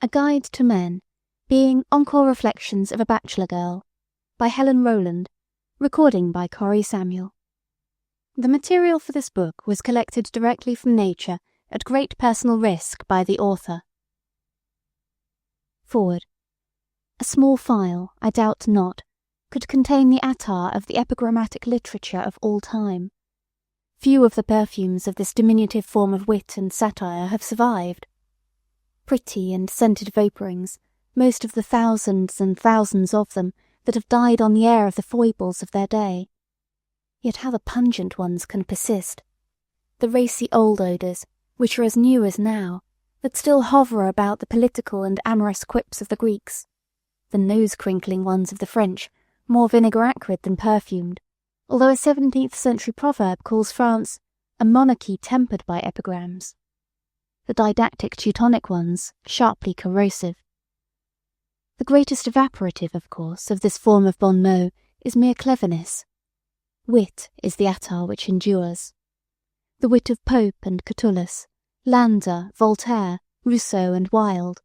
A Guide to Men, being Encore Reflections of a Bachelor Girl, by Helen Rowland, recording by Corey Samuel. The material for this book was collected directly from nature at great personal risk by the author. Forward. A small file, I doubt not, could contain the attar of the epigrammatic literature of all time. Few of the perfumes of this diminutive form of wit and satire have survived. Pretty and scented vapourings, most of the thousands and thousands of them that have died on the air of the foibles of their day. Yet how the pungent ones can persist. The racy old odours, which are as new as now, that still hover about the political and amorous quips of the Greeks. The nose-crinkling ones of the French, more vinegar-acrid than perfumed, although a 17th century proverb calls France a monarchy tempered by epigrams. The didactic Teutonic ones, sharply corrosive. The greatest evaporative, of course, of this form of bon mot is mere cleverness. Wit is the attar which endures. The wit of Pope and Catullus, Landor, Voltaire, Rousseau and Wilde.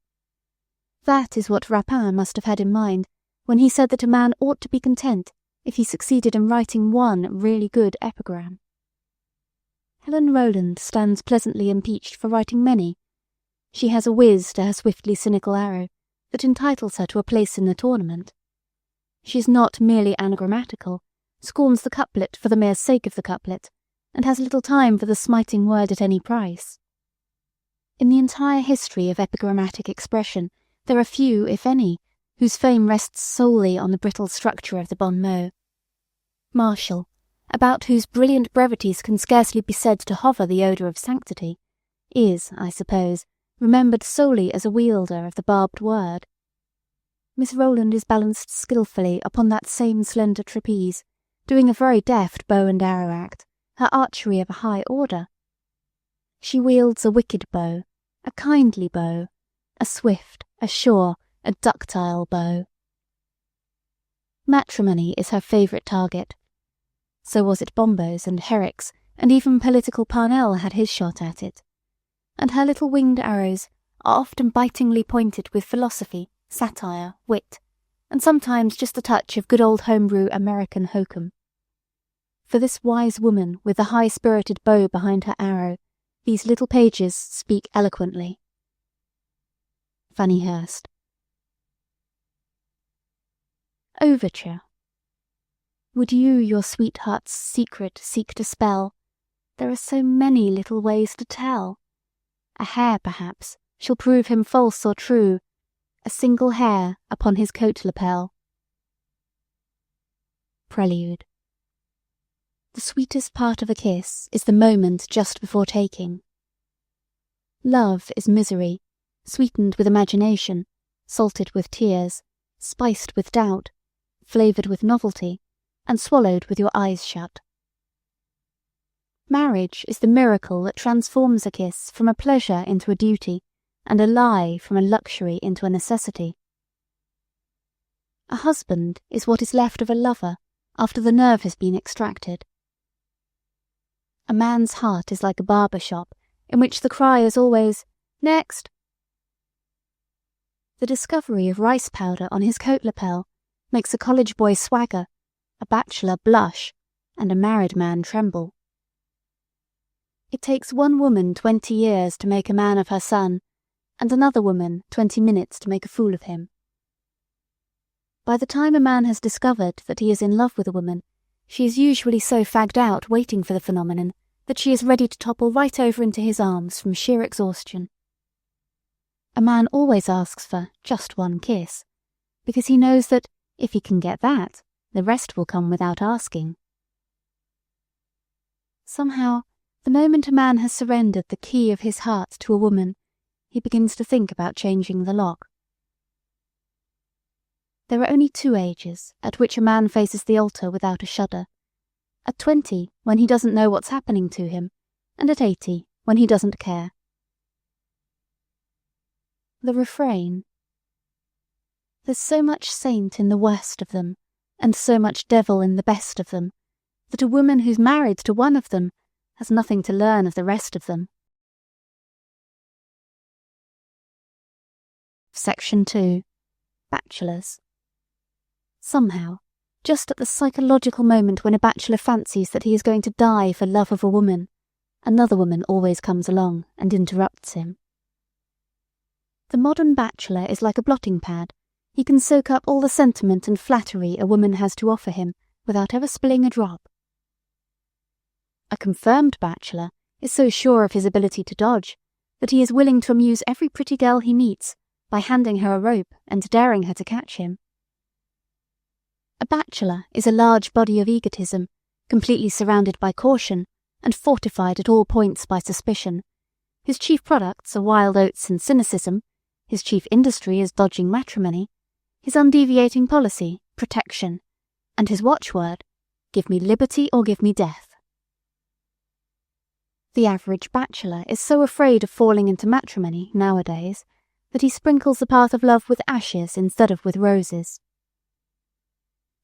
That is what Rapin must have had in mind when he said that a man ought to be content if he succeeded in writing one really good epigram. Helen Rowland stands pleasantly impeached for writing many. She has a whiz to her swiftly cynical arrow that entitles her to a place in the tournament. She is not merely anagrammatical, scorns the couplet for the mere sake of the couplet, and has little time for the smiting word at any price. In the entire history of epigrammatic expression, there are few, if any, whose fame rests solely on the brittle structure of the bon mot. Martial, about whose brilliant brevities can scarcely be said to hover the odour of sanctity, is, I suppose, remembered solely as a wielder of the barbed word. Miss Rowland is balanced skilfully upon that same slender trapeze, doing a very deft bow and arrow act, her archery of a high order. She wields a wicked bow, a kindly bow, a swift, a sure, a ductile bow. Matrimony is her favourite target. So was it Bombo's and Herrick's, and even political Parnell had his shot at it. And her little winged arrows are often bitingly pointed with philosophy, satire, wit, and sometimes just a touch of good old homebrew American hokum. For this wise woman with the high-spirited bow behind her arrow, these little pages speak eloquently. Fanny Hurst. Overture. Would you your sweetheart's secret seek to spell? There are so many little ways to tell. A hair, perhaps, shall prove him false or true, a single hair upon his coat lapel. Prelude. The sweetest part of a kiss is the moment just before taking. Love is misery, sweetened with imagination, salted with tears, spiced with doubt, flavoured with novelty, and swallowed with your eyes shut. Marriage is the miracle that transforms a kiss from a pleasure into a duty, and a lie from a luxury into a necessity. A husband is what is left of a lover after the nerve has been extracted. A man's heart is like a barber shop in which the cry is always, "Next!" The discovery of rice powder on his coat lapel makes a college boy swagger, a bachelor blush, and a married man tremble. It takes one woman 20 years to make a man of her son, and another woman 20 minutes to make a fool of him. By the time a man has discovered that he is in love with a woman, she is usually so fagged out waiting for the phenomenon that she is ready to topple right over into his arms from sheer exhaustion. A man always asks for just one kiss, because he knows that if he can get that, the rest will come without asking. Somehow, the moment a man has surrendered the key of his heart to a woman, he begins to think about changing the lock. There are only 2 ages at which a man faces the altar without a shudder. At 20, when he doesn't know what's happening to him, and at 80, when he doesn't care. The refrain. There's so much saint in the worst of them, and so much devil in the best of them, that a woman who's married to one of them has nothing to learn of the rest of them. Section 2. Bachelors. Somehow, just at the psychological moment when a bachelor fancies that he is going to die for love of a woman, another woman always comes along and interrupts him. The modern bachelor is like a blotting pad. He can soak up all the sentiment and flattery a woman has to offer him without ever spilling a drop. A confirmed bachelor is so sure of his ability to dodge that he is willing to amuse every pretty girl he meets by handing her a rope and daring her to catch him. A bachelor is a large body of egotism, completely surrounded by caution and fortified at all points by suspicion. His chief products are wild oats and cynicism. His chief industry is dodging matrimony. His undeviating policy, protection. And his watchword, give me liberty or give me death. The average bachelor is so afraid of falling into matrimony nowadays that he sprinkles the path of love with ashes instead of with roses.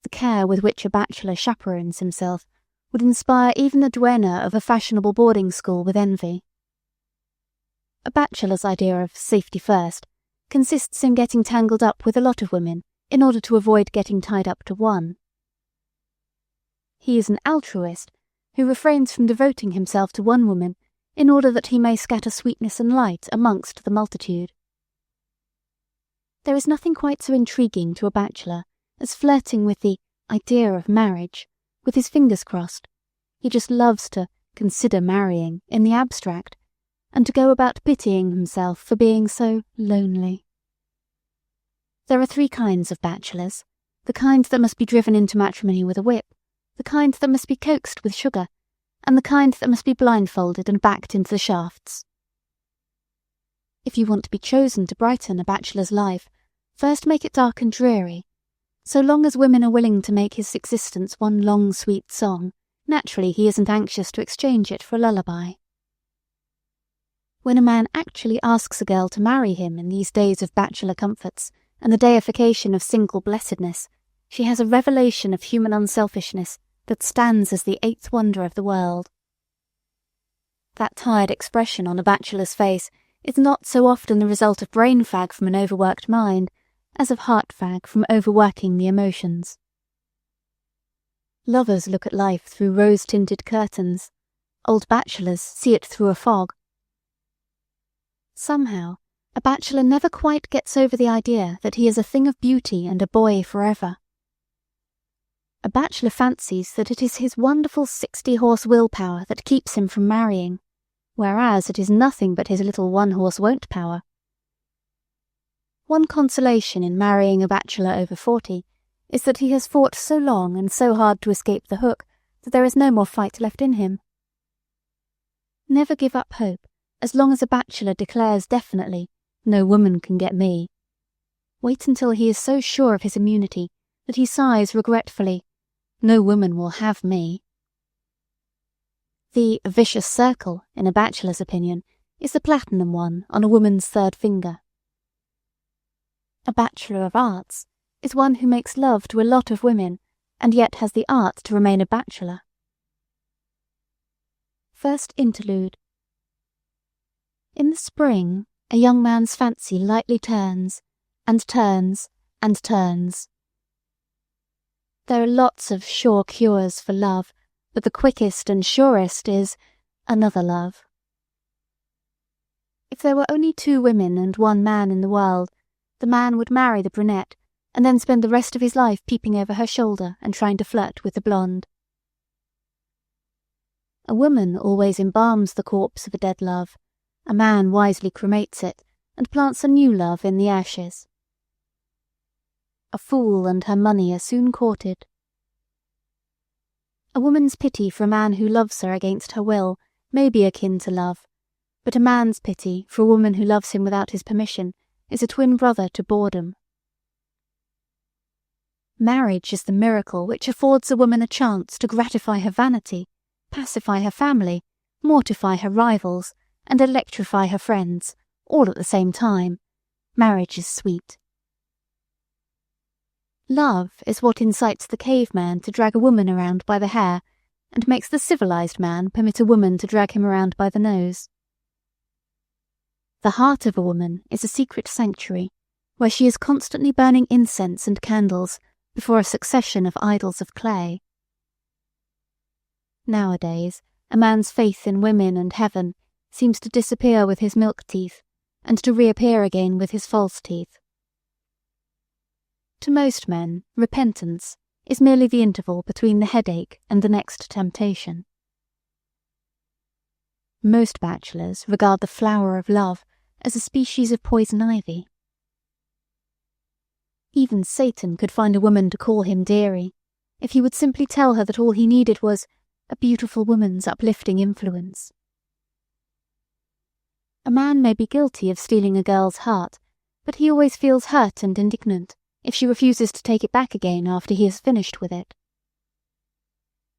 The care with which a bachelor chaperones himself would inspire even the duenna of a fashionable boarding school with envy. A bachelor's idea of safety first consists in getting tangled up with a lot of women in order to avoid getting tied up to one. He is an altruist who refrains from devoting himself to one woman in order that he may scatter sweetness and light amongst the multitude. There is nothing quite so intriguing to a bachelor as flirting with the idea of marriage, with his fingers crossed. He just loves to consider marrying in the abstract, and to go about pitying himself for being so lonely. There are 3 kinds of bachelors: the kind that must be driven into matrimony with a whip, the kind that must be coaxed with sugar, and the kind that must be blindfolded and backed into the shafts. If you want to be chosen to brighten a bachelor's life, first make it dark and dreary. So long as women are willing to make his existence one long sweet song, naturally he isn't anxious to exchange it for a lullaby. When a man actually asks a girl to marry him in these days of bachelor comforts and the deification of single blessedness, she has a revelation of human unselfishness that stands as the 8th wonder of the world. That tired expression on a bachelor's face is not so often the result of brain fag from an overworked mind as of heart fag from overworking the emotions. Lovers look at life through rose-tinted curtains. Old bachelors see it through a fog. Somehow, a bachelor never quite gets over the idea that he is a thing of beauty and a boy forever. A bachelor fancies that it is his wonderful 60-horse willpower that keeps him from marrying, whereas it is nothing but his little 1-horse won't power. One consolation in marrying a bachelor over 40 is that he has fought so long and so hard to escape the hook that there is no more fight left in him. Never give up hope as long as a bachelor declares definitely, no woman can get me. Wait until he is so sure of his immunity that he sighs regretfully, no woman will have me. The vicious circle, in a bachelor's opinion, is the platinum one on a woman's 3rd finger. A bachelor of arts is one who makes love to a lot of women and yet has the art to remain a bachelor. First interlude. In the spring, a young man's fancy lightly turns, and turns, and turns. There are lots of sure cures for love, but the quickest and surest is another love. If there were only 2 women and 1 man in the world, the man would marry the brunette and then spend the rest of his life peeping over her shoulder and trying to flirt with the blonde. A woman always embalms the corpse of a dead love. A man wisely cremates it and plants a new love in the ashes. A fool and her money are soon courted. A woman's pity for a man who loves her against her will may be akin to love, but a man's pity for a woman who loves him without his permission is a twin brother to boredom. Marriage is the miracle which affords a woman a chance to gratify her vanity, pacify her family, mortify her rivals, and electrify her friends, all at the same time. Marriage is sweet. Love is what incites the caveman to drag a woman around by the hair and makes the civilized man permit a woman to drag him around by the nose. The heart of a woman is a secret sanctuary, where she is constantly burning incense and candles before a succession of idols of clay. Nowadays, a man's faith in women and heaven seems to disappear with his milk teeth and to reappear again with his false teeth. To most men, repentance is merely the interval between the headache and the next temptation. Most bachelors regard the flower of love as a species of poison ivy. Even Satan could find a woman to call him dearie if he would simply tell her that all he needed was a beautiful woman's uplifting influence. A man may be guilty of stealing a girl's heart, but he always feels hurt and indignant if she refuses to take it back again after he has finished with it.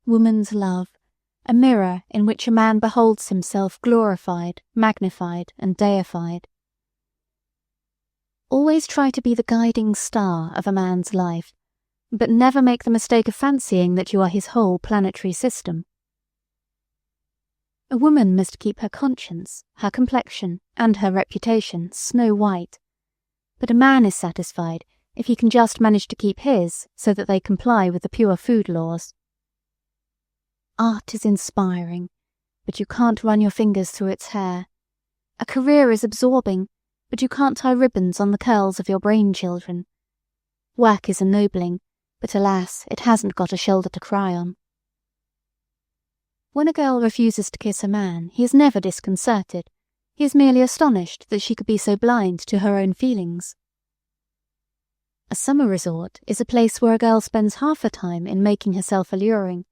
Woman's love, a mirror in which a man beholds himself glorified, magnified, and deified. Always try to be the guiding star of a man's life, but never make the mistake of fancying that you are his whole planetary system. A woman must keep her conscience, her complexion, and her reputation snow white, but a man is satisfied if he can just manage to keep his so that they comply with the pure food laws. Art is inspiring, but you can't run your fingers through its hair. A career is absorbing, but you can't tie ribbons on the curls of your brain children. Work is ennobling, but alas, it hasn't got a shoulder to cry on. When a girl refuses to kiss a man, he is never disconcerted. He is merely astonished that she could be so blind to her own feelings. A summer resort is a place where a girl spends half her time in making herself alluring,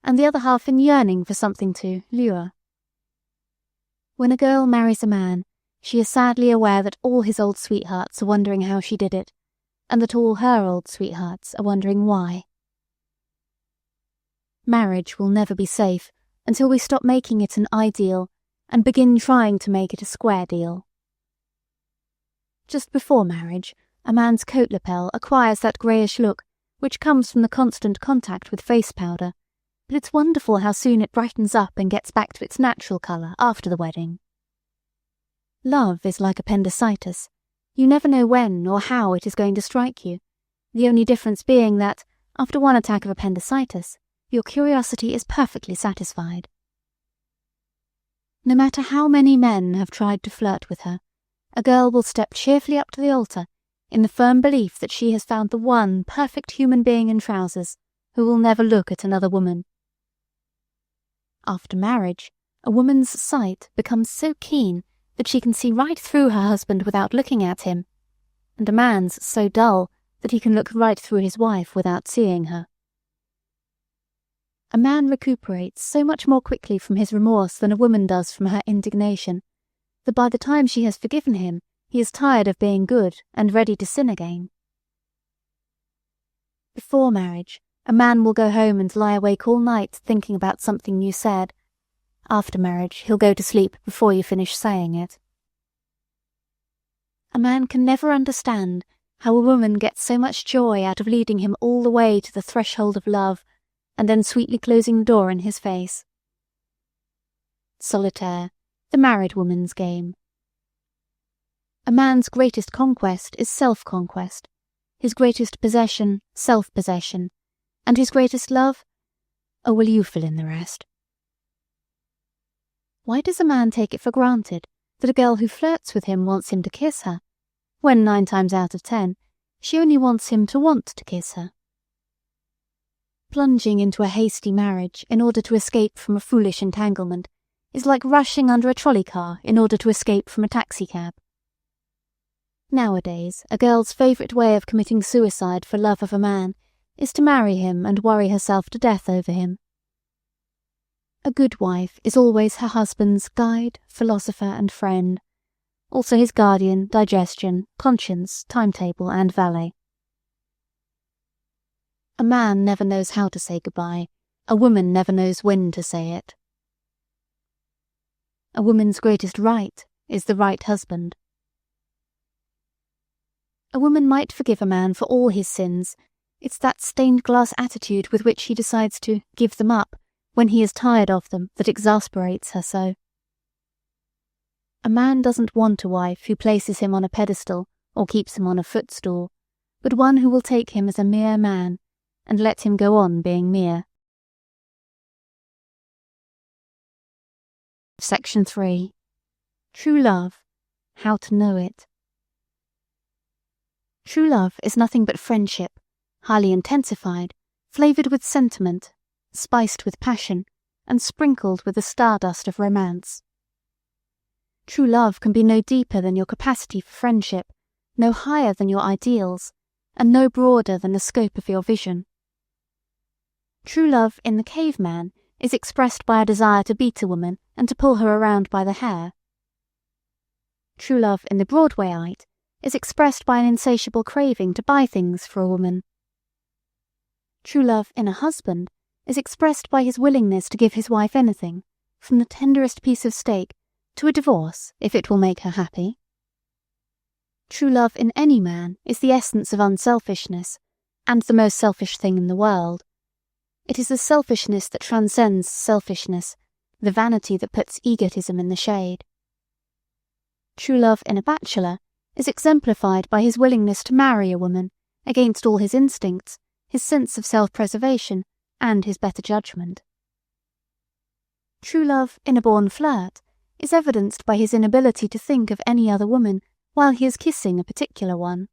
and the other half in yearning for something to lure. When a girl marries a man, she is sadly aware that all his old sweethearts are wondering how she did it, and that all her old sweethearts are wondering why. Marriage will never be safe until we stop making it an ideal and begin trying to make it a square deal. Just before marriage, a man's coat lapel acquires that greyish look which comes from the constant contact with face powder, but it's wonderful how soon it brightens up and gets back to its natural colour after the wedding. Love is like appendicitis. You never know when or how it is going to strike you, the only difference being that, after one attack of appendicitis, your curiosity is perfectly satisfied. No matter how many men have tried to flirt with her, a girl will step cheerfully up to the altar in the firm belief that she has found the one perfect human being in trousers who will never look at another woman. After marriage, a woman's sight becomes so keen that she can see right through her husband without looking at him, and a man's so dull that he can look right through his wife without seeing her. A man recuperates so much more quickly from his remorse than a woman does from her indignation, that by the time she has forgiven him, he is tired of being good and ready to sin again. Before marriage, a man will go home and lie awake all night thinking about something you said. After marriage, he'll go to sleep before you finish saying it. A man can never understand how a woman gets so much joy out of leading him all the way to the threshold of love and then sweetly closing the door in his face. Solitaire, the married woman's game. A man's greatest conquest is self-conquest, his greatest possession, self-possession, and his greatest love? Oh, well, you fill in the rest. Why does a man take it for granted that a girl who flirts with him wants him to kiss her, when 9 times out of 10, she only wants him to want to kiss her? Plunging into a hasty marriage in order to escape from a foolish entanglement is like rushing under a trolley car in order to escape from a taxicab. Nowadays, a girl's favourite way of committing suicide for love of a man is to marry him and worry herself to death over him. A good wife is always her husband's guide, philosopher, and friend, also his guardian, digestion, conscience, timetable, and valet. A man never knows how to say goodbye. A woman never knows when to say it. A woman's greatest right is the right husband. A woman might forgive a man for all his sins. It's that stained glass attitude with which he decides to give them up when he is tired of them that exasperates her so. A man doesn't want a wife who places him on a pedestal or keeps him on a footstool, but one who will take him as a mere man, and let him go on being mere. Section 3. True Love. How to Know It. True love is nothing but friendship, highly intensified, flavoured with sentiment, spiced with passion, and sprinkled with the stardust of romance. True love can be no deeper than your capacity for friendship, no higher than your ideals, and no broader than the scope of your vision. True love in the caveman is expressed by a desire to beat a woman and to pull her around by the hair. True love in the Broadwayite is expressed by an insatiable craving to buy things for a woman. True love in a husband is expressed by his willingness to give his wife anything, from the tenderest piece of steak to a divorce if it will make her happy. True love in any man is the essence of unselfishness, and the most selfish thing in the world. It is the selfishness that transcends selfishness, the vanity that puts egotism in the shade. True love in a bachelor is exemplified by his willingness to marry a woman against all his instincts, his sense of self-preservation, and his better judgment. True love in a born flirt is evidenced by his inability to think of any other woman while he is kissing a particular one.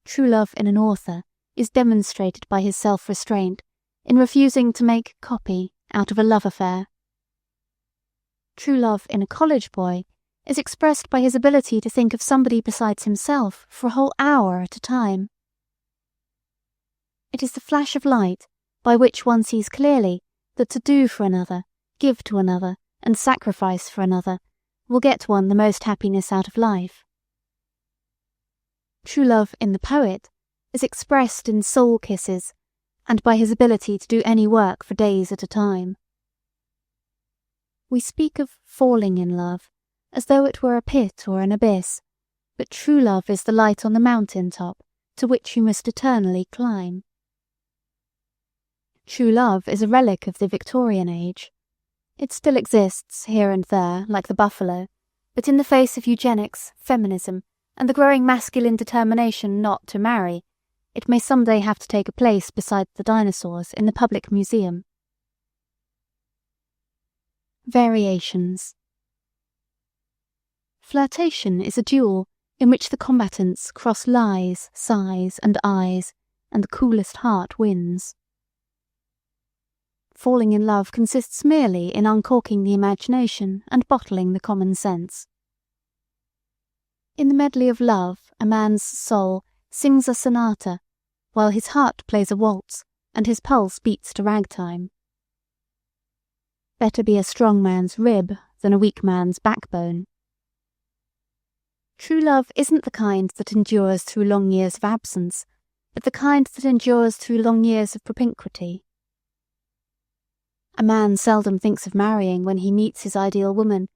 True love in an author is demonstrated by his self-restraint in refusing to make copy out of a love affair. True love in a college boy is expressed by his ability to think of somebody besides himself for a whole hour at a time. It is the flash of light by which one sees clearly that to do for another, give to another, and sacrifice for another will get one the most happiness out of life. True love in the poet is expressed in soul kisses and by his ability to do any work for days at a time. We speak of falling in love as though it were a pit or an abyss, but true love is the light on the mountain top to which you must eternally climb. True love is a relic of the Victorian age. It still exists here and there, like the buffalo, but in the face of eugenics, feminism, and the growing masculine determination not to marry, it may someday have to take a place beside the dinosaurs in the public museum. Variations. Flirtation is a duel in which the combatants cross lies, sighs, and eyes, and the coolest heart wins. Falling in love consists merely in uncorking the imagination and bottling the common sense. In the medley of love, a man's soul sings a sonata, while his heart plays a waltz and his pulse beats to ragtime. Better be a strong man's rib than a weak man's backbone. True love isn't the kind that endures through long years of absence, but the kind that endures through long years of propinquity. A man seldom thinks of marrying when he meets his ideal woman.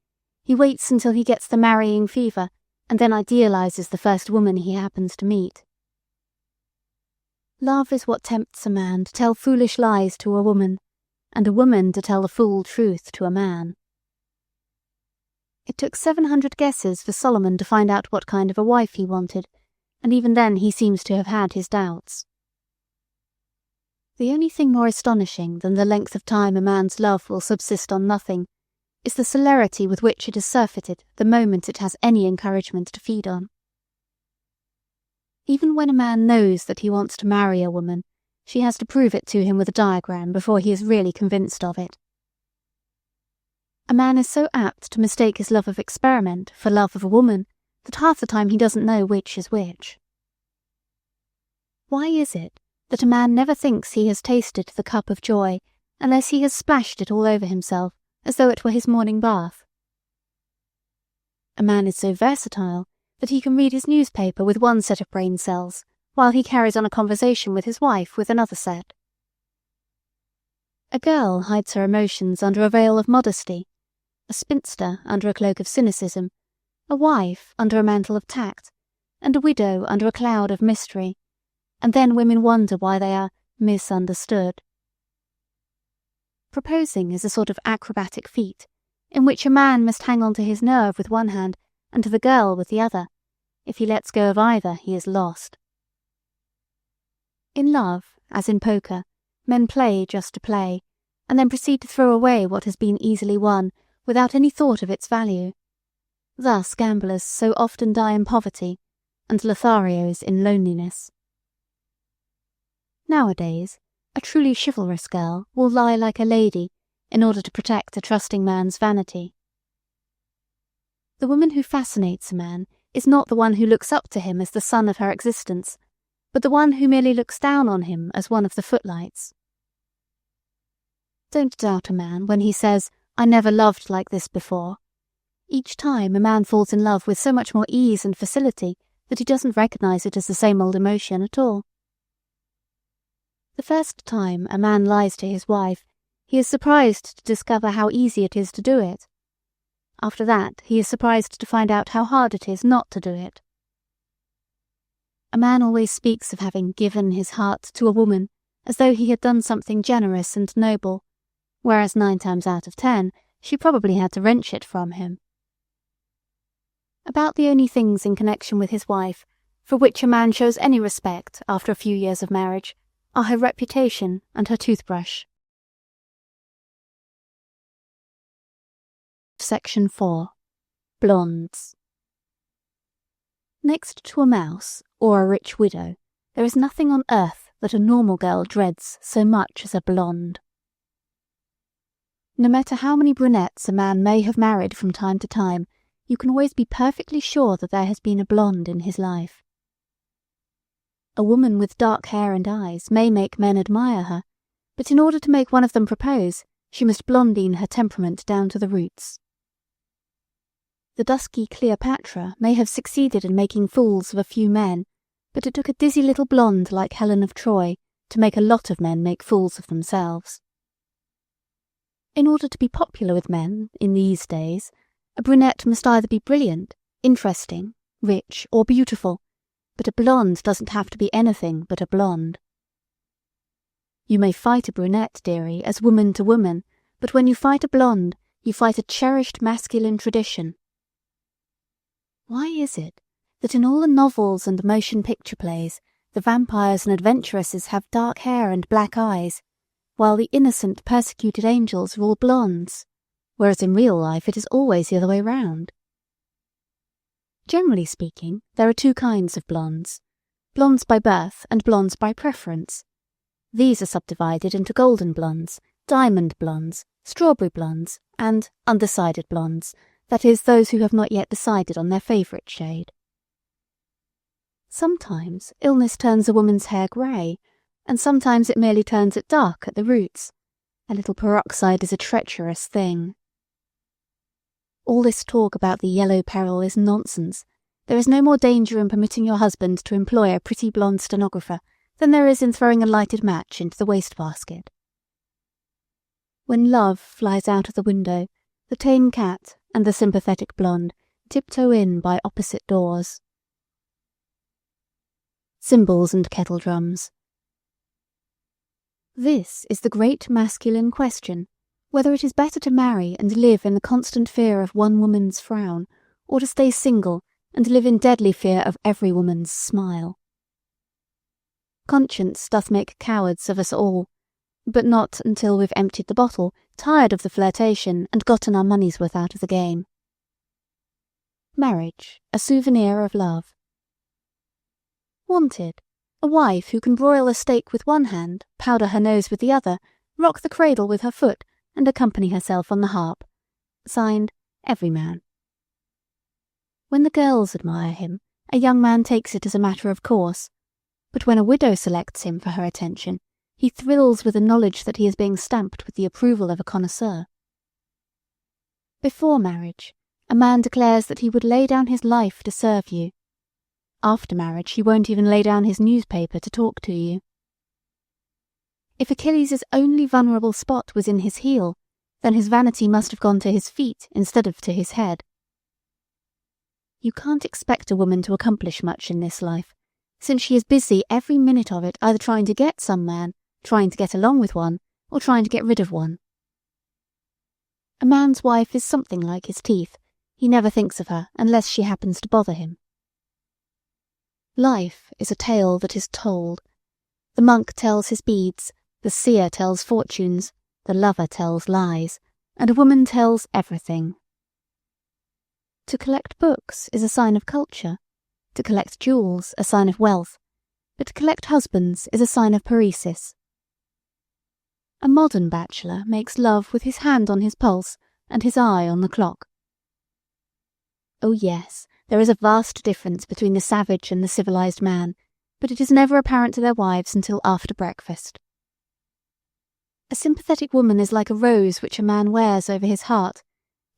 He waits until he gets the marrying fever and then idealizes the first woman he happens to meet. Love is what tempts a man to tell foolish lies to a woman, and a woman to tell the full truth to a man. It took 700 guesses for Solomon to find out what kind of a wife he wanted, and even then he seems to have had his doubts. The only thing more astonishing than the length of time a man's love will subsist on nothing is the celerity with which it is surfeited the moment it has any encouragement to feed on. Even when a man knows that he wants to marry a woman, she has to prove it to him with a diagram before he is really convinced of it. A man is so apt to mistake his love of experiment for love of a woman that half the time he doesn't know which is which. Why is it that a man never thinks he has tasted the cup of joy unless he has splashed it all over himself as though it were his morning bath? A man is so versatile that he can read his newspaper with one set of brain cells while he carries on a conversation with his wife with another set. A girl hides her emotions under a veil of modesty, a spinster under a cloak of cynicism, a wife under a mantle of tact, and a widow under a cloud of mystery, and then women wonder why they are misunderstood. Proposing is a sort of acrobatic feat, in which a man must hang on to his nerve with one hand and to the girl with the other, If he lets go of either, he is lost. In love, as in poker, men play just to play, and then proceed to throw away what has been easily won without any thought of its value. Thus gamblers so often die in poverty, and Lotharios in loneliness. Nowadays, a truly chivalrous girl will lie like a lady in order to protect a trusting man's vanity. The woman who fascinates a man is not the one who looks up to him as the sun of her existence, but the one who merely looks down on him as one of the footlights. Don't doubt a man when he says, "I never loved like this before." Each time a man falls in love with so much more ease and facility that he doesn't recognize it as the same old emotion at all. The first time a man lies to his wife, he is surprised to discover how easy it is to do it. After that, he is surprised to find out how hard it is not to do it. A man always speaks of having given his heart to a woman as though he had done something generous and noble, whereas 9 times out of 10, she probably had to wrench it from him. About the only things in connection with his wife for which a man shows any respect after a few years of marriage are her reputation and her toothbrush. Section 4. Blondes. Next to a mouse or a rich widow, there is nothing on earth that a normal girl dreads so much as a blonde. No matter how many brunettes a man may have married from time to time, you can always be perfectly sure that there has been a blonde in his life. A woman with dark hair and eyes may make men admire her, but in order to make one of them propose, she must blondine her temperament down to the roots. The dusky Cleopatra may have succeeded in making fools of a few men, but it took a dizzy little blonde like Helen of Troy to make a lot of men make fools of themselves. In order to be popular with men in these days, a brunette must either be brilliant, interesting, rich, or beautiful, but a blonde doesn't have to be anything but a blonde. You may fight a brunette, dearie, as woman to woman, but when you fight a blonde, you fight a cherished masculine tradition. Why is it that in all the novels and motion picture plays, the vampires and adventuresses have dark hair and black eyes, while the innocent, persecuted angels are all blondes, whereas in real life it is always the other way round? Generally speaking, there are 2 kinds of blondes: blondes by birth and blondes by preference. These are subdivided into golden blondes, diamond blondes, strawberry blondes, and undecided blondes, that is, those who have not yet decided on their favourite shade. Sometimes illness turns a woman's hair grey, and sometimes it merely turns it dark at the roots. A little peroxide is a treacherous thing. All this talk about the yellow peril is nonsense. There is no more danger in permitting your husband to employ a pretty blonde stenographer than there is in throwing a lighted match into the wastebasket. When love flies out of the window, the tame cat and the sympathetic blonde tiptoe in by opposite doors. Cymbals and kettle drums. This is the great masculine question, whether it is better to marry and live in the constant fear of one woman's frown, or to stay single and live in deadly fear of every woman's smile. Conscience doth make cowards of us all, but not until we've emptied the bottle, tired of the flirtation, and gotten our money's worth out of the game. Marriage, a souvenir of love. Wanted, a wife who can broil a steak with one hand, powder her nose with the other, rock the cradle with her foot, and accompany herself on the harp. Signed, Everyman. When the girls admire him, a young man takes it as a matter of course, but when a widow selects him for her attention, he thrills with the knowledge that he is being stamped with the approval of a connoisseur. Before marriage, a man declares that he would lay down his life to serve you. After marriage, he won't even lay down his newspaper to talk to you. If Achilles' only vulnerable spot was in his heel, then his vanity must have gone to his feet instead of to his head. You can't expect a woman to accomplish much in this life, since she is busy every minute of it either trying to get some man, trying to get along with one, or trying to get rid of one. A man's wife is something like his teeth. He never thinks of her unless she happens to bother him. Life is a tale that is told. The monk tells his beads, the seer tells fortunes, the lover tells lies, and a woman tells everything. To collect books is a sign of culture, to collect jewels a sign of wealth, but to collect husbands is a sign of paresis. A modern bachelor makes love with his hand on his pulse and his eye on the clock. Oh yes, there is a vast difference between the savage and the civilized man, but it is never apparent to their wives until after breakfast. A sympathetic woman is like a rose which a man wears over his heart.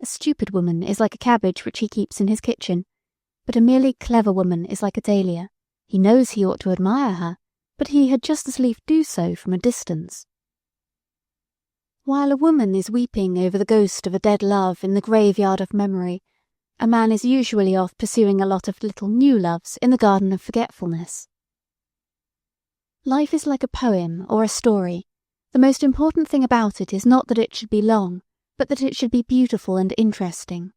A stupid woman is like a cabbage which he keeps in his kitchen. But a merely clever woman is like a dahlia. He knows he ought to admire her, but he had just as lief do so from a distance. While a woman is weeping over the ghost of a dead love in the graveyard of memory, a man is usually off pursuing a lot of little new loves in the garden of forgetfulness. Life is like a poem or a story. The most important thing about it is not that it should be long, but that it should be beautiful and interesting.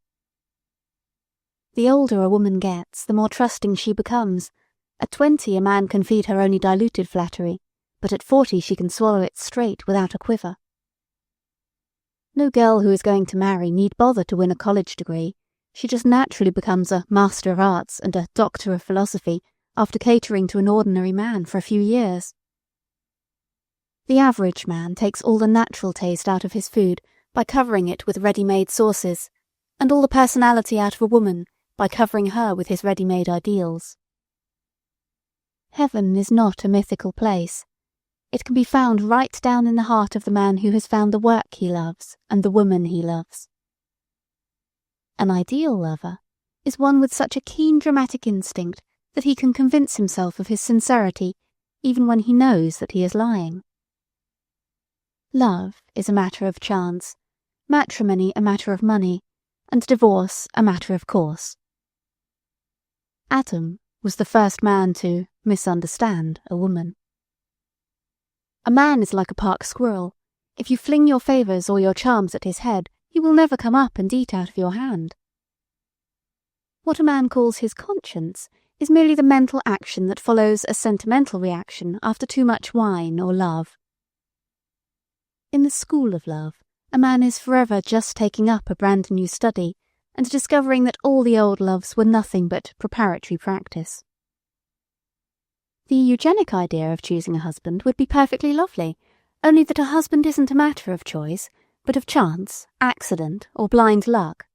The older a woman gets, the more trusting she becomes. At 20 a man can feed her only diluted flattery, but at 40 she can swallow it straight without a quiver. No girl who is going to marry need bother to win a college degree. She just naturally becomes a Master of Arts and a Doctor of Philosophy after catering to an ordinary man for a few years. The average man takes all the natural taste out of his food by covering it with ready-made sauces, and all the personality out of a woman by covering her with his ready-made ideals. Heaven is not a mythical place. It can be found right down in the heart of the man who has found the work he loves and the woman he loves. An ideal lover is one with such a keen dramatic instinct that he can convince himself of his sincerity even when he knows that he is lying. Love is a matter of chance, matrimony a matter of money, and divorce a matter of course. Adam was the first man to misunderstand a woman. A man is like a park squirrel. If you fling your favours or your charms at his head, he will never come up and eat out of your hand. What a man calls his conscience is merely the mental action that follows a sentimental reaction after too much wine or love. In the school of love, a man is forever just taking up a brand new study and discovering that all the old loves were nothing but preparatory practice. The eugenic idea of choosing a husband would be perfectly lovely, only that a husband isn't a matter of choice, but of chance, accident, or blind luck.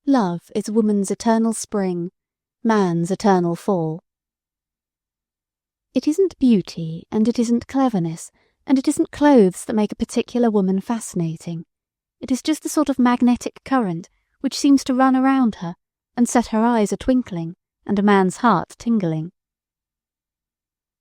Love is woman's eternal spring, man's eternal fall. It isn't beauty, and it isn't cleverness, and it isn't clothes that make a particular woman fascinating. It is just the sort of magnetic current which seems to run around her and set her eyes a-twinkling and a man's heart tingling.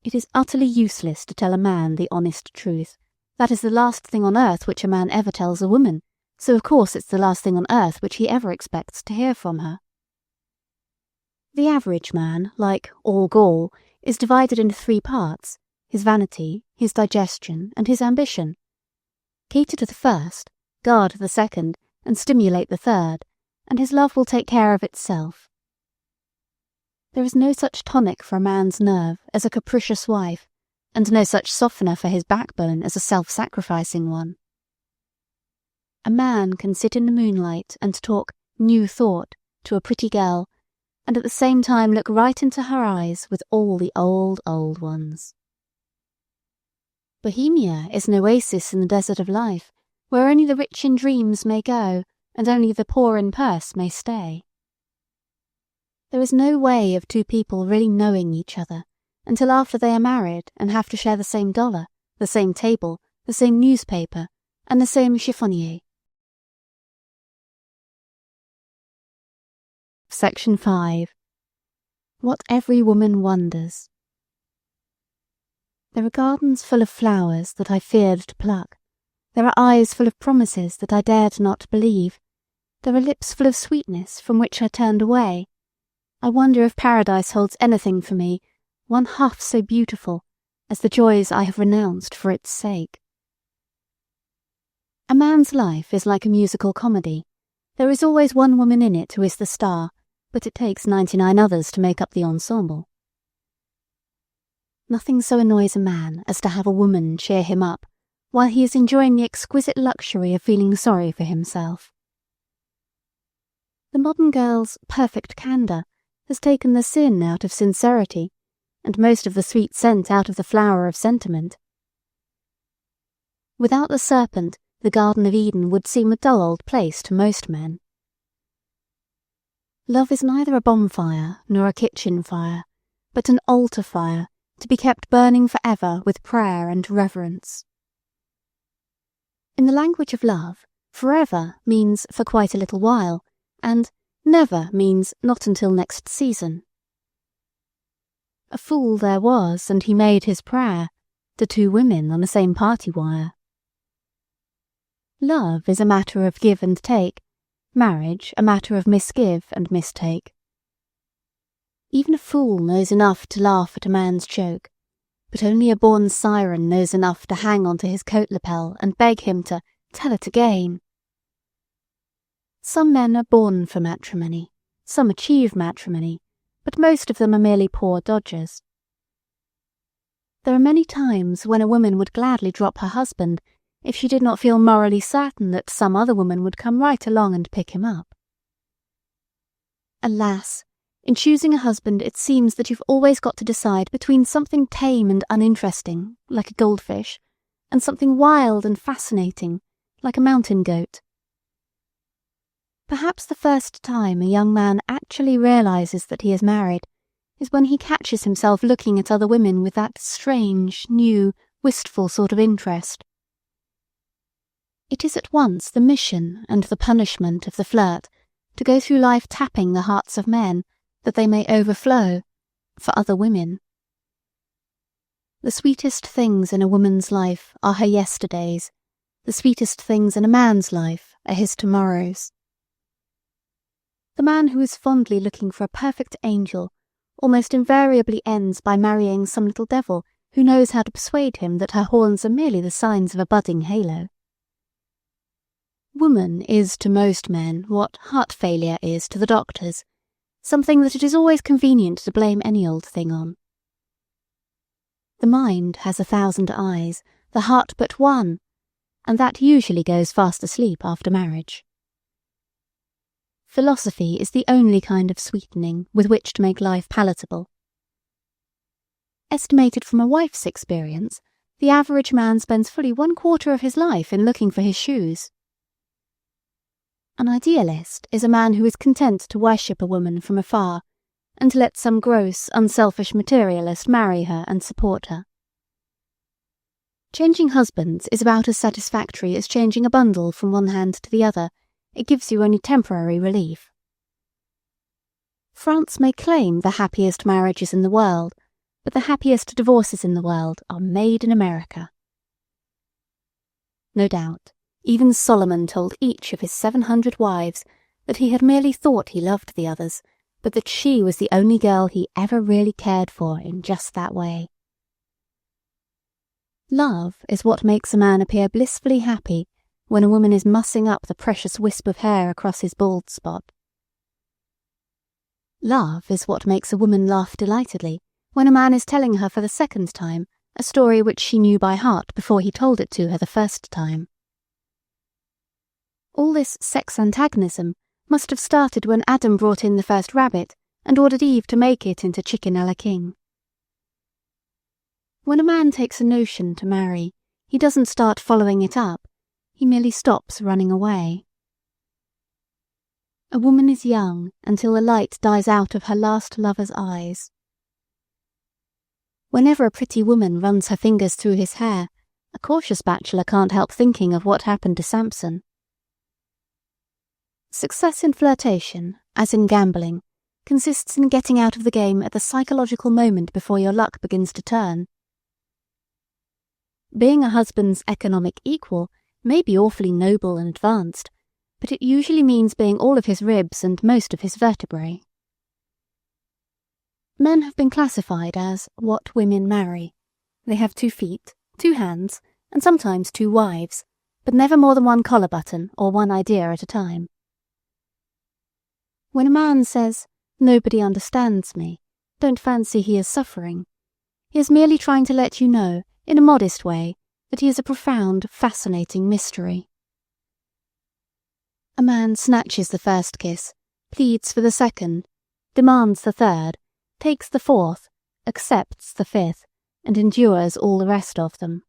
It is utterly useless to tell a man the honest truth. That is the last thing on earth which a man ever tells a woman, so of course it's the last thing on earth which he ever expects to hear from her. The average man, like all Gaul, is divided into 3 parts: his vanity, his digestion, and his ambition. Cater to the first, guard the second, and stimulate the third, and his love will take care of itself. There is no such tonic for a man's nerve as a capricious wife, and no such softener for his backbone as a self-sacrificing one. A man can sit in the moonlight and talk new thought to a pretty girl, and at the same time look right into her eyes with all the old ones. Bohemia is an oasis in the desert of life, where only the rich in dreams may go, and only the poor in purse may stay. There is no way of 2 people really knowing each other until after they are married and have to share the same dollar, the same table, the same newspaper, and the same chiffonnier. Section 5. What every woman wonders. There are gardens full of flowers that I feared to pluck. There are eyes full of promises that I dared not believe. There are lips full of sweetness from which I turned away. I wonder if paradise holds anything for me, one half so beautiful, as the joys I have renounced for its sake. A man's life is like a musical comedy. There is always one woman in it who is the star, but it takes 99 others to make up the ensemble. Nothing so annoys a man as to have a woman cheer him up while he is enjoying the exquisite luxury of feeling sorry for himself. The modern girl's perfect candour has taken the sin out of sincerity, and most of the sweet scent out of the flower of sentiment. Without the serpent, the Garden of Eden would seem a dull old place to most men. Love is neither a bonfire nor a kitchen fire, but an altar fire to be kept burning forever with prayer and reverence. In the language of love, forever means for quite a little while, and never means not until next season. A fool there was, and he made his prayer, to two women on the same party wire. Love is a matter of give and take, marriage a matter of misgive and mistake. Even a fool knows enough to laugh at a man's joke, but only a born siren knows enough to hang onto his coat lapel and beg him to tell it again. Some men are born for matrimony, some achieve matrimony, but most of them are merely poor dodgers. There are many times when a woman would gladly drop her husband if she did not feel morally certain that some other woman would come right along and pick him up. Alas, in choosing a husband it seems that you've always got to decide between something tame and uninteresting, like a goldfish, and something wild and fascinating, like a mountain goat. Perhaps the first time a young man actually realizes that he is married is when he catches himself looking at other women with that strange, new, wistful sort of interest. It is at once the mission and the punishment of the flirt to go through life tapping the hearts of men that they may overflow for other women. The sweetest things in a woman's life are her yesterdays. The sweetest things in a man's life are his tomorrows. The man who is fondly looking for a perfect angel almost invariably ends by marrying some little devil who knows how to persuade him that her horns are merely the signs of a budding halo. Woman is to most men what heart failure is to the doctors, something that it is always convenient to blame any old thing on. The mind has 1,000 eyes, the heart but one, and that usually goes fast asleep after marriage. Philosophy is the only kind of sweetening with which to make life palatable. Estimated from a wife's experience, the average man spends fully 1/4 of his life in looking for his shoes. An idealist is a man who is content to worship a woman from afar and to let some gross, unselfish materialist marry her and support her. Changing husbands is about as satisfactory as changing a bundle from one hand to the other. It gives you only temporary relief. France may claim the happiest marriages in the world, but the happiest divorces in the world are made in America. No doubt, even Solomon told each of his 700 wives that he had merely thought he loved the others, but that she was the only girl he ever really cared for in just that way. Love is what makes a man appear blissfully happy when a woman is mussing up the precious wisp of hair across his bald spot. Love is what makes a woman laugh delightedly when a man is telling her for the second time a story which she knew by heart before he told it to her the first time. All this sex antagonism must have started when Adam brought in the first rabbit and ordered Eve to make it into chicken a la king. When a man takes a notion to marry, he doesn't start following it up, he merely stops running away. A woman is young until the light dies out of her last lover's eyes. Whenever a pretty woman runs her fingers through his hair, a cautious bachelor can't help thinking of what happened to Samson. Success in flirtation, as in gambling, consists in getting out of the game at the psychological moment before your luck begins to turn. Being a husband's economic equal may be awfully noble and advanced, but it usually means being all of his ribs and most of his vertebrae. Men have been classified as what women marry. They have 2 feet, 2 hands, and sometimes 2 wives, but never more than 1 collar button or 1 idea at a time. When a man says, Nobody understands me. Don't fancy he is suffering. He is merely trying to let you know, in a modest way, that he is a profound, fascinating mystery. A man snatches the first kiss, pleads for the second, demands the third, takes the fourth, accepts the fifth, and endures all the rest of them.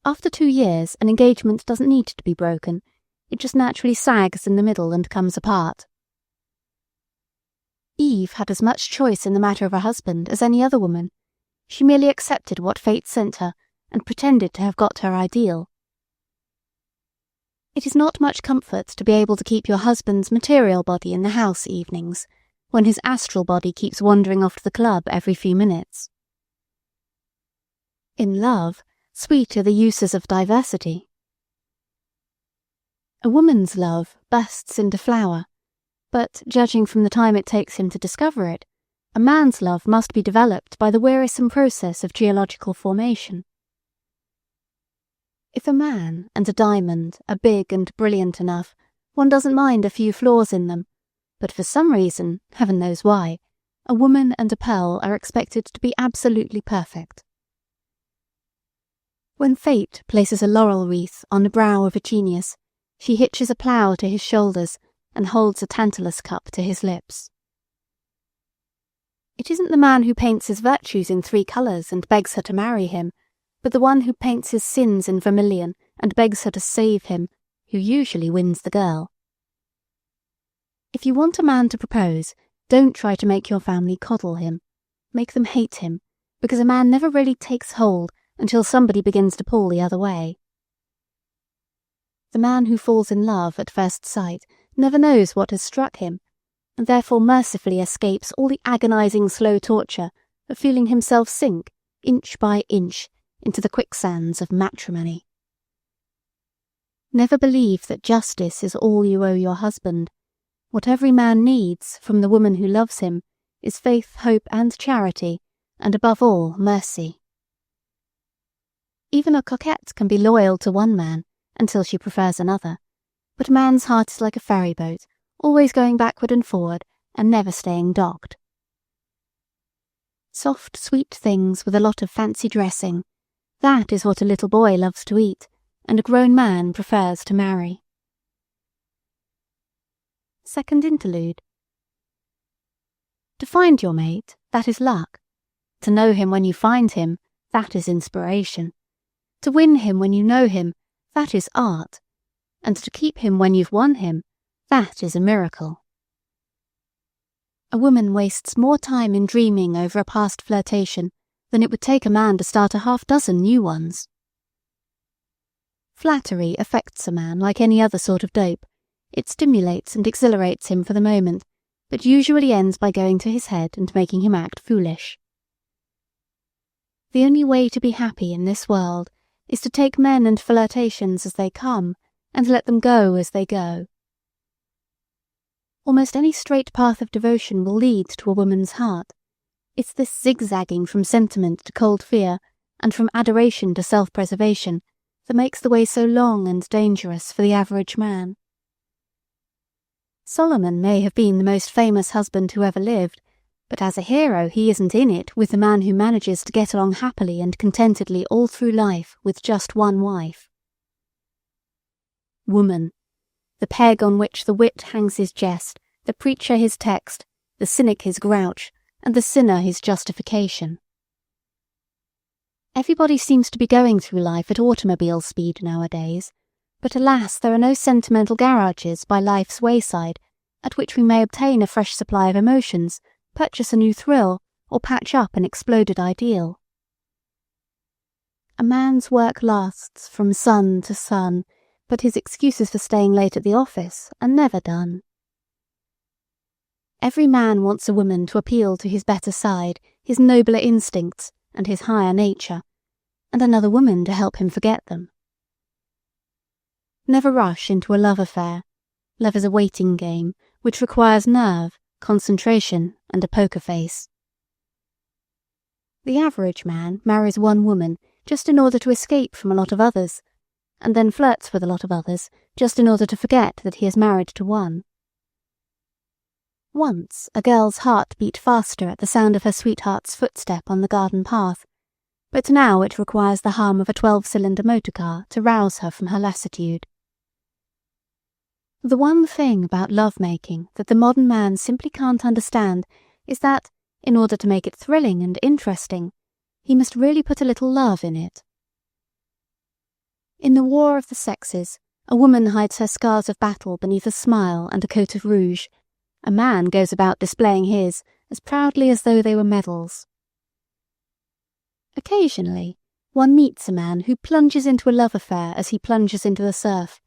After 2 years, an engagement doesn't need to be broken. It just naturally sags in the middle and comes apart. Eve had as much choice in the matter of her husband as any other woman. She merely accepted what fate sent her and pretended to have got her ideal. It is not much comfort to be able to keep your husband's material body in the house evenings, when his astral body keeps wandering off to the club every few minutes. In love, sweet are the uses of diversity. A woman's love bursts into flower, but, judging from the time it takes him to discover it, a man's love must be developed by the wearisome process of geological formation. If a man and a diamond are big and brilliant enough, one doesn't mind a few flaws in them, but for some reason, heaven knows why, a woman and a pearl are expected to be absolutely perfect. When fate places a laurel wreath on the brow of a genius, she hitches a plough to his shoulders and holds a Tantalus cup to his lips. It isn't the man who paints his virtues in 3 colours and begs her to marry him, but the one who paints his sins in vermilion and begs her to save him, who usually wins the girl. If you want a man to propose, don't try to make your family coddle him. Make them hate him, because a man never really takes hold until somebody begins to pull the other way. The man who falls in love at first sight never knows what has struck him, and therefore mercifully escapes all the agonizing slow torture of feeling himself sink, inch by inch, into the quicksands of matrimony. Never believe that justice is all you owe your husband. What every man needs from the woman who loves him is faith, hope, and charity, and above all, mercy. Even a coquette can be loyal to one man until she prefers another, but a man's heart is like a ferry boat, always going backward and forward, and never staying docked. Soft, sweet things with a lot of fancy dressing, that is what a little boy loves to eat, and a grown man prefers to marry. Second interlude. To find your mate, that is luck. To know him when you find him, that is inspiration. To win him when you know him, that is art. And to keep him when you've won him, that is a miracle. A woman wastes more time in dreaming over a past flirtation than it would take a man to start a half-dozen new ones. Flattery affects a man like any other sort of dope. It stimulates and exhilarates him for the moment, but usually ends by going to his head and making him act foolish. The only way to be happy in this world is to take men and flirtations as they come, and let them go as they go. Almost any straight path of devotion will lead to a woman's heart. It's this zigzagging from sentiment to cold fear, and from adoration to self-preservation, that makes the way so long and dangerous for the average man. Solomon may have been the most famous husband who ever lived, but as a hero he isn't in it with the man who manages to get along happily and contentedly all through life with just one wife. Woman, the peg on which the wit hangs his jest, the preacher his text, the cynic his grouch, and the sinner his justification. Everybody seems to be going through life at automobile speed nowadays, but alas, there are no sentimental garages by life's wayside at which we may obtain a fresh supply of emotions, purchase a new thrill, or patch up an exploded ideal. A man's work lasts from sun to sun, but his excuses for staying late at the office are never done. Every man wants a woman to appeal to his better side, his nobler instincts, and his higher nature, and another woman to help him forget them. Never rush into a love affair. Love is a waiting game, which requires nerve, concentration, and a poker face. The average man marries one woman just in order to escape from a lot of others, and then flirts with a lot of others just in order to forget that he is married to one. Once a girl's heart beat faster at the sound of her sweetheart's footstep on the garden path, but now it requires the hum of a 12-cylinder motor car to rouse her from her lassitude. The one thing about love-making that the modern man simply can't understand is that, in order to make it thrilling and interesting, he must really put a little love in it. In the war of the sexes, a woman hides her scars of battle beneath a smile and a coat of rouge. A man goes about displaying his as proudly as though they were medals. Occasionally, one meets a man who plunges into a love affair as he plunges into the surf,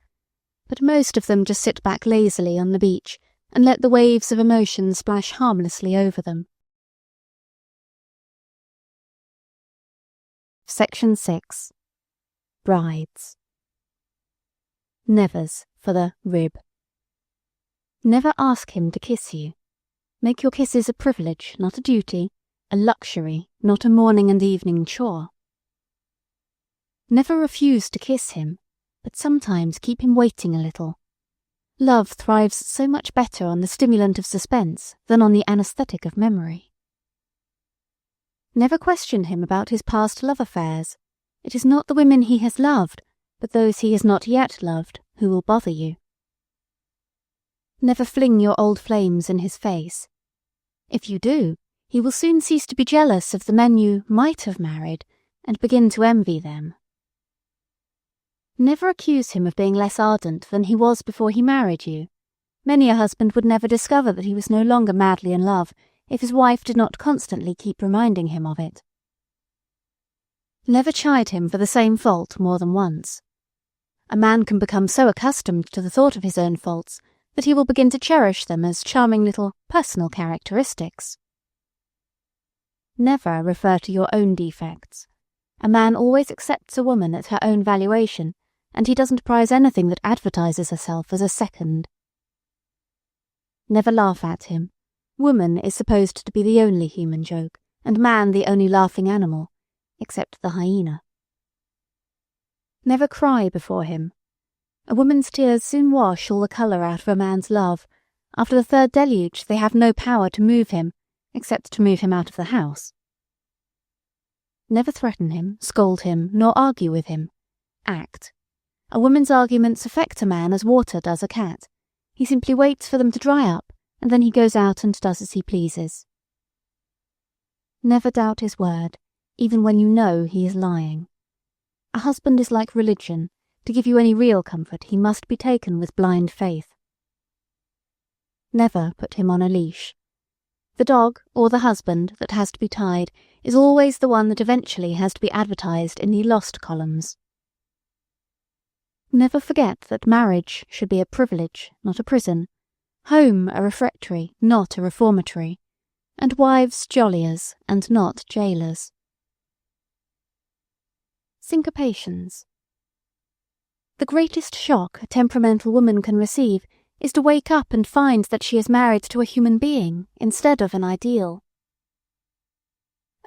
but most of them just sit back lazily on the beach and let the waves of emotion splash harmlessly over them. Section 6. Brides. Nevers for the rib. Never ask him to kiss you. Make your kisses a privilege, not a duty, a luxury, not a morning and evening chore. Never refuse to kiss him, but sometimes keep him waiting a little. Love thrives so much better on the stimulant of suspense than on the anesthetic of memory. Never question him about his past love affairs. It is not the women he has loved, but those he has not yet loved, who will bother you. Never fling your old flames in his face. If you do, he will soon cease to be jealous of the men you might have married and begin to envy them. Never accuse him of being less ardent than he was before he married you. Many a husband would never discover that he was no longer madly in love if his wife did not constantly keep reminding him of it. Never chide him for the same fault more than once. A man can become so accustomed to the thought of his own faults that he will begin to cherish them as charming little personal characteristics. Never refer to your own defects. A man always accepts a woman at her own valuation, and he doesn't prize anything that advertises herself as a second. Never laugh at him. Woman is supposed to be the only human joke, and man the only laughing animal, except the hyena. Never cry before him. A woman's tears soon wash all the colour out of a man's love. After the third deluge they have no power to move him, except to move him out of the house. Never threaten him, scold him, nor argue with him. Act. A woman's arguments affect a man as water does a cat. He simply waits for them to dry up, and then he goes out and does as he pleases. Never doubt his word, even when you know he is lying. A husband is like religion. To give you any real comfort, he must be taken with blind faith. Never put him on a leash. The dog, or the husband, that has to be tied is always the one that eventually has to be advertised in the lost columns. Never forget that marriage should be a privilege, not a prison, home a refectory, not a reformatory, and wives jolliers and not jailers. Syncopations. The greatest shock a temperamental woman can receive is to wake up and find that she is married to a human being instead of an ideal.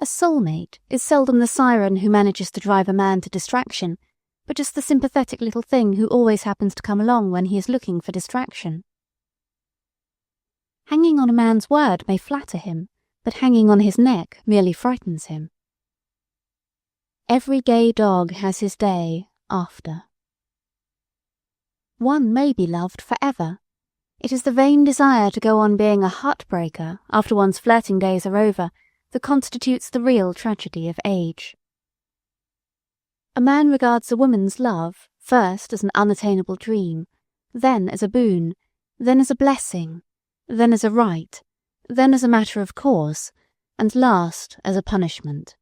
A soulmate is seldom the siren who manages to drive a man to distraction, but just the sympathetic little thing who always happens to come along when he is looking for distraction. Hanging on a man's word may flatter him, but hanging on his neck merely frightens him. Every gay dog has his day after. One may be loved forever. It is the vain desire to go on being a heartbreaker after one's flirting days are over that constitutes the real tragedy of age. A man regards a woman's love first as an unattainable dream, then as a boon, then as a blessing, then as a right, then as a matter of course, and last as a punishment.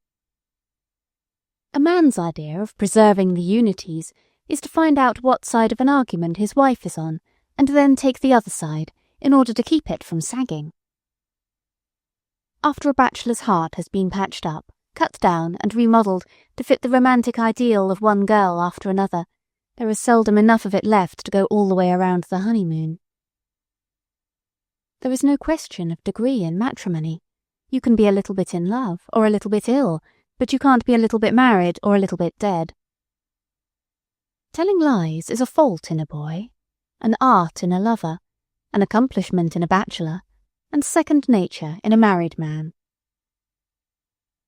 A man's idea of preserving the unities is to find out what side of an argument his wife is on, and then take the other side, in order to keep it from sagging. After a bachelor's heart has been patched up, cut down and remodelled to fit the romantic ideal of one girl after another, there is seldom enough of it left to go all the way around the honeymoon. There is no question of degree in matrimony. You can be a little bit in love, or a little bit ill, but you can't be a little bit married or a little bit dead. Telling lies is a fault in a boy, an art in a lover, an accomplishment in a bachelor, and second nature in a married man.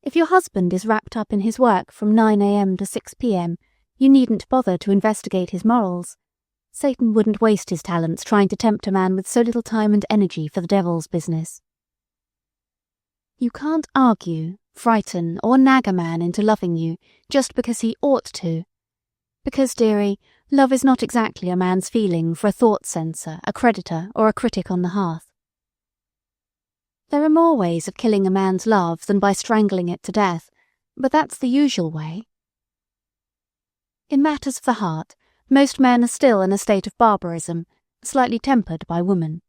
If your husband is wrapped up in his work from 9 a.m. to 6 p.m., you needn't bother to investigate his morals. Satan wouldn't waste his talents trying to tempt a man with so little time and energy for the devil's business. You can't argue, frighten, or nag a man into loving you just because he ought to. Because, dearie, love is not exactly a man's feeling for a thought censor, a creditor, or a critic on the hearth. There are more ways of killing a man's love than by strangling it to death, but that's the usual way. In matters of the heart, most men are still in a state of barbarism, slightly tempered by woman.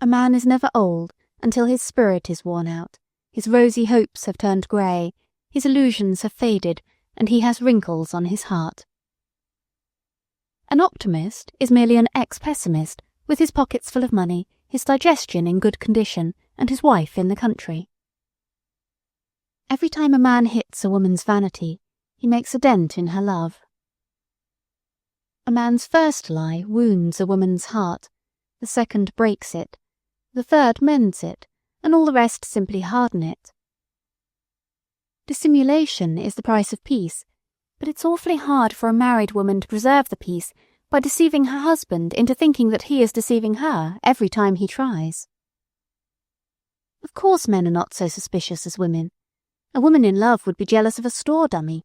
A man is never old until his spirit is worn out, his rosy hopes have turned grey, his illusions have faded, and he has wrinkles on his heart. An optimist is merely an ex-pessimist, with his pockets full of money, his digestion in good condition, and his wife in the country. Every time a man hits a woman's vanity, he makes a dent in her love. A man's first lie wounds a woman's heart, the second breaks it, the third mends it, and all the rest simply harden it. Dissimulation is the price of peace, but it's awfully hard for a married woman to preserve the peace by deceiving her husband into thinking that he is deceiving her every time he tries. Of course men are not so suspicious as women. A woman in love would be jealous of a store dummy,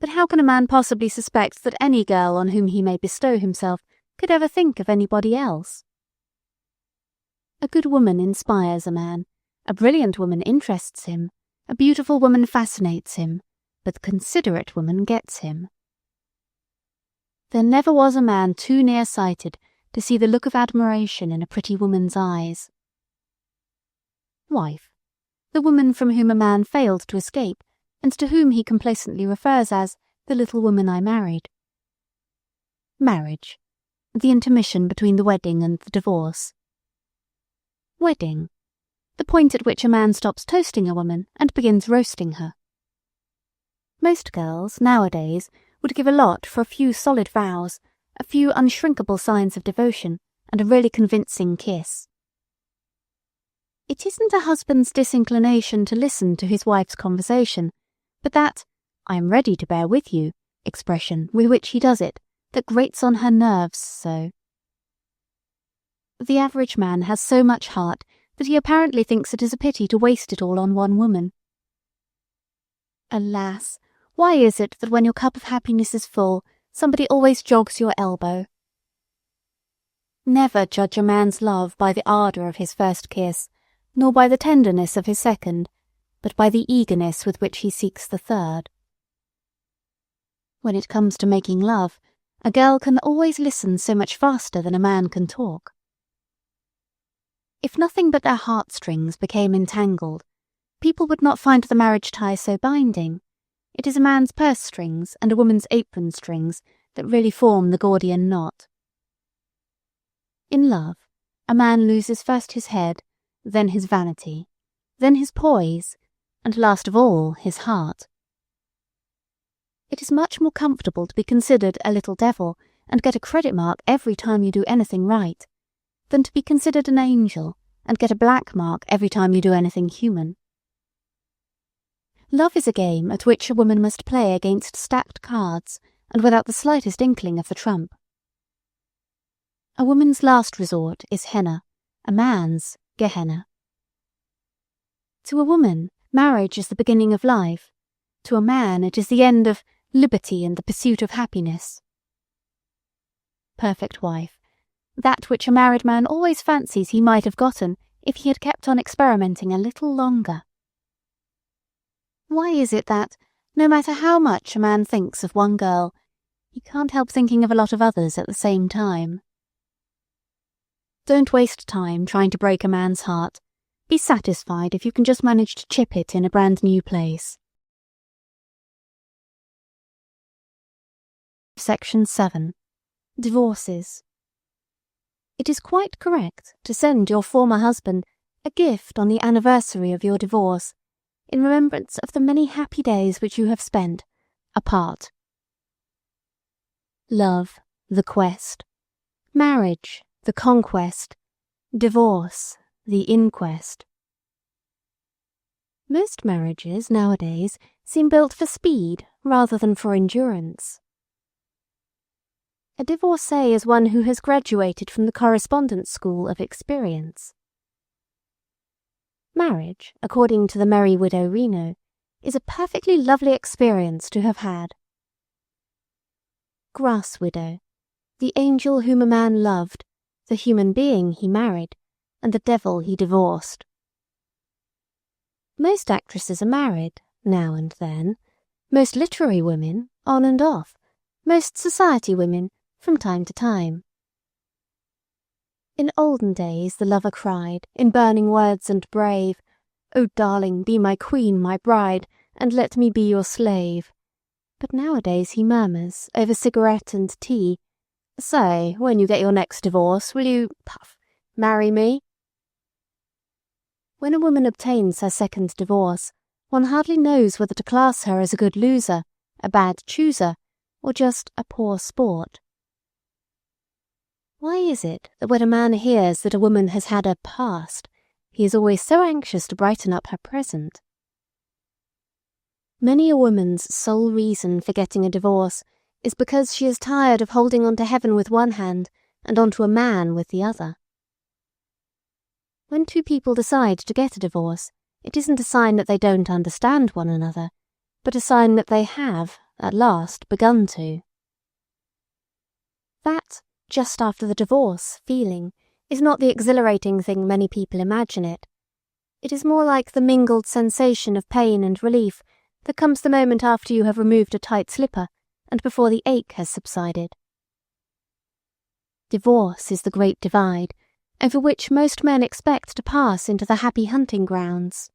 but how can a man possibly suspect that any girl on whom he may bestow himself could ever think of anybody else? A good woman inspires a man, a brilliant woman interests him, a beautiful woman fascinates him, but the considerate woman gets him. There never was a man too near-sighted to see the look of admiration in a pretty woman's eyes. Wife, the woman from whom a man failed to escape, and to whom he complacently refers as the little woman I married. Marriage, the intermission between the wedding and the divorce. Wedding, the point at which a man stops toasting a woman and begins roasting her. Most girls, nowadays, would give a lot for a few solid vows, a few unshrinkable signs of devotion, and a really convincing kiss. It isn't a husband's disinclination to listen to his wife's conversation, but that "I am ready to bear with you" expression with which he does it, that grates on her nerves so. The average man has so much heart that he apparently thinks it is a pity to waste it all on one woman. Alas, why is it that when your cup of happiness is full, somebody always jogs your elbow? Never judge a man's love by the ardour of his first kiss, nor by the tenderness of his second, but by the eagerness with which he seeks the third. When it comes to making love, a girl can always listen so much faster than a man can talk. If nothing but their heartstrings became entangled, people would not find the marriage tie so binding. It is a man's purse strings and a woman's apron strings that really form the Gordian knot. In love, a man loses first his head, then his vanity, then his poise, and last of all his heart. It is much more comfortable to be considered a little devil and get a credit mark every time you do anything right, than to be considered an angel and get a black mark every time you do anything human. Love is a game at which a woman must play against stacked cards and without the slightest inkling of the trump. A woman's last resort is henna, a man's Gehenna. To a woman, marriage is the beginning of life. To a man, it is the end of liberty and the pursuit of happiness. Perfect wife, that which a married man always fancies he might have gotten if he had kept on experimenting a little longer. Why is it that, no matter how much a man thinks of one girl, he can't help thinking of a lot of others at the same time? Don't waste time trying to break a man's heart. Be satisfied if you can just manage to chip it in a brand new place. Section 7. Divorces. It is quite correct to send your former husband a gift on the anniversary of your divorce, in remembrance of the many happy days which you have spent apart. Love, the quest. Marriage, the conquest. Divorce, the inquest. Most marriages nowadays seem built for speed rather than for endurance. A divorcee is one who has graduated from the correspondence school of experience. Marriage, according to the merry widow Reno, is a perfectly lovely experience to have had. Grass widow, the angel whom a man loved, the human being he married, and the devil he divorced. Most actresses are married, now and then, most literary women, on and off, most society women, from time to time. In olden days the lover cried, in burning words and brave, "O darling, be my queen, my bride, and let me be your slave." But nowadays he murmurs, over cigarette and tea, "Say, when you get your next divorce, will you, puff, marry me?" When a woman obtains her second divorce, one hardly knows whether to class her as a good loser, a bad chooser, or just a poor sport. Why is it that when a man hears that a woman has had a past, he is always so anxious to brighten up her present? Many a woman's sole reason for getting a divorce is because she is tired of holding on to heaven with one hand and onto a man with the other. When two people decide to get a divorce, it isn't a sign that they don't understand one another, but a sign that they have, at last, begun to. That just after the divorce feeling is not the exhilarating thing many people imagine it. It is more like the mingled sensation of pain and relief that comes the moment after you have removed a tight slipper and before the ache has subsided. Divorce is the great divide, over which most men expect to pass into the happy hunting grounds.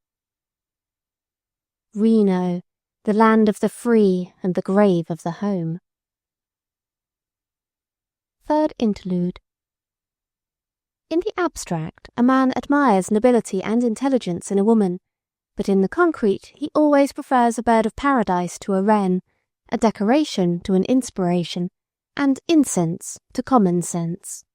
Reno, the land of the free and the grave of the home. Third interlude. In the abstract, a man admires nobility and intelligence in a woman, but in the concrete he always prefers a bird of paradise to a wren, a decoration to an inspiration, and incense to common sense.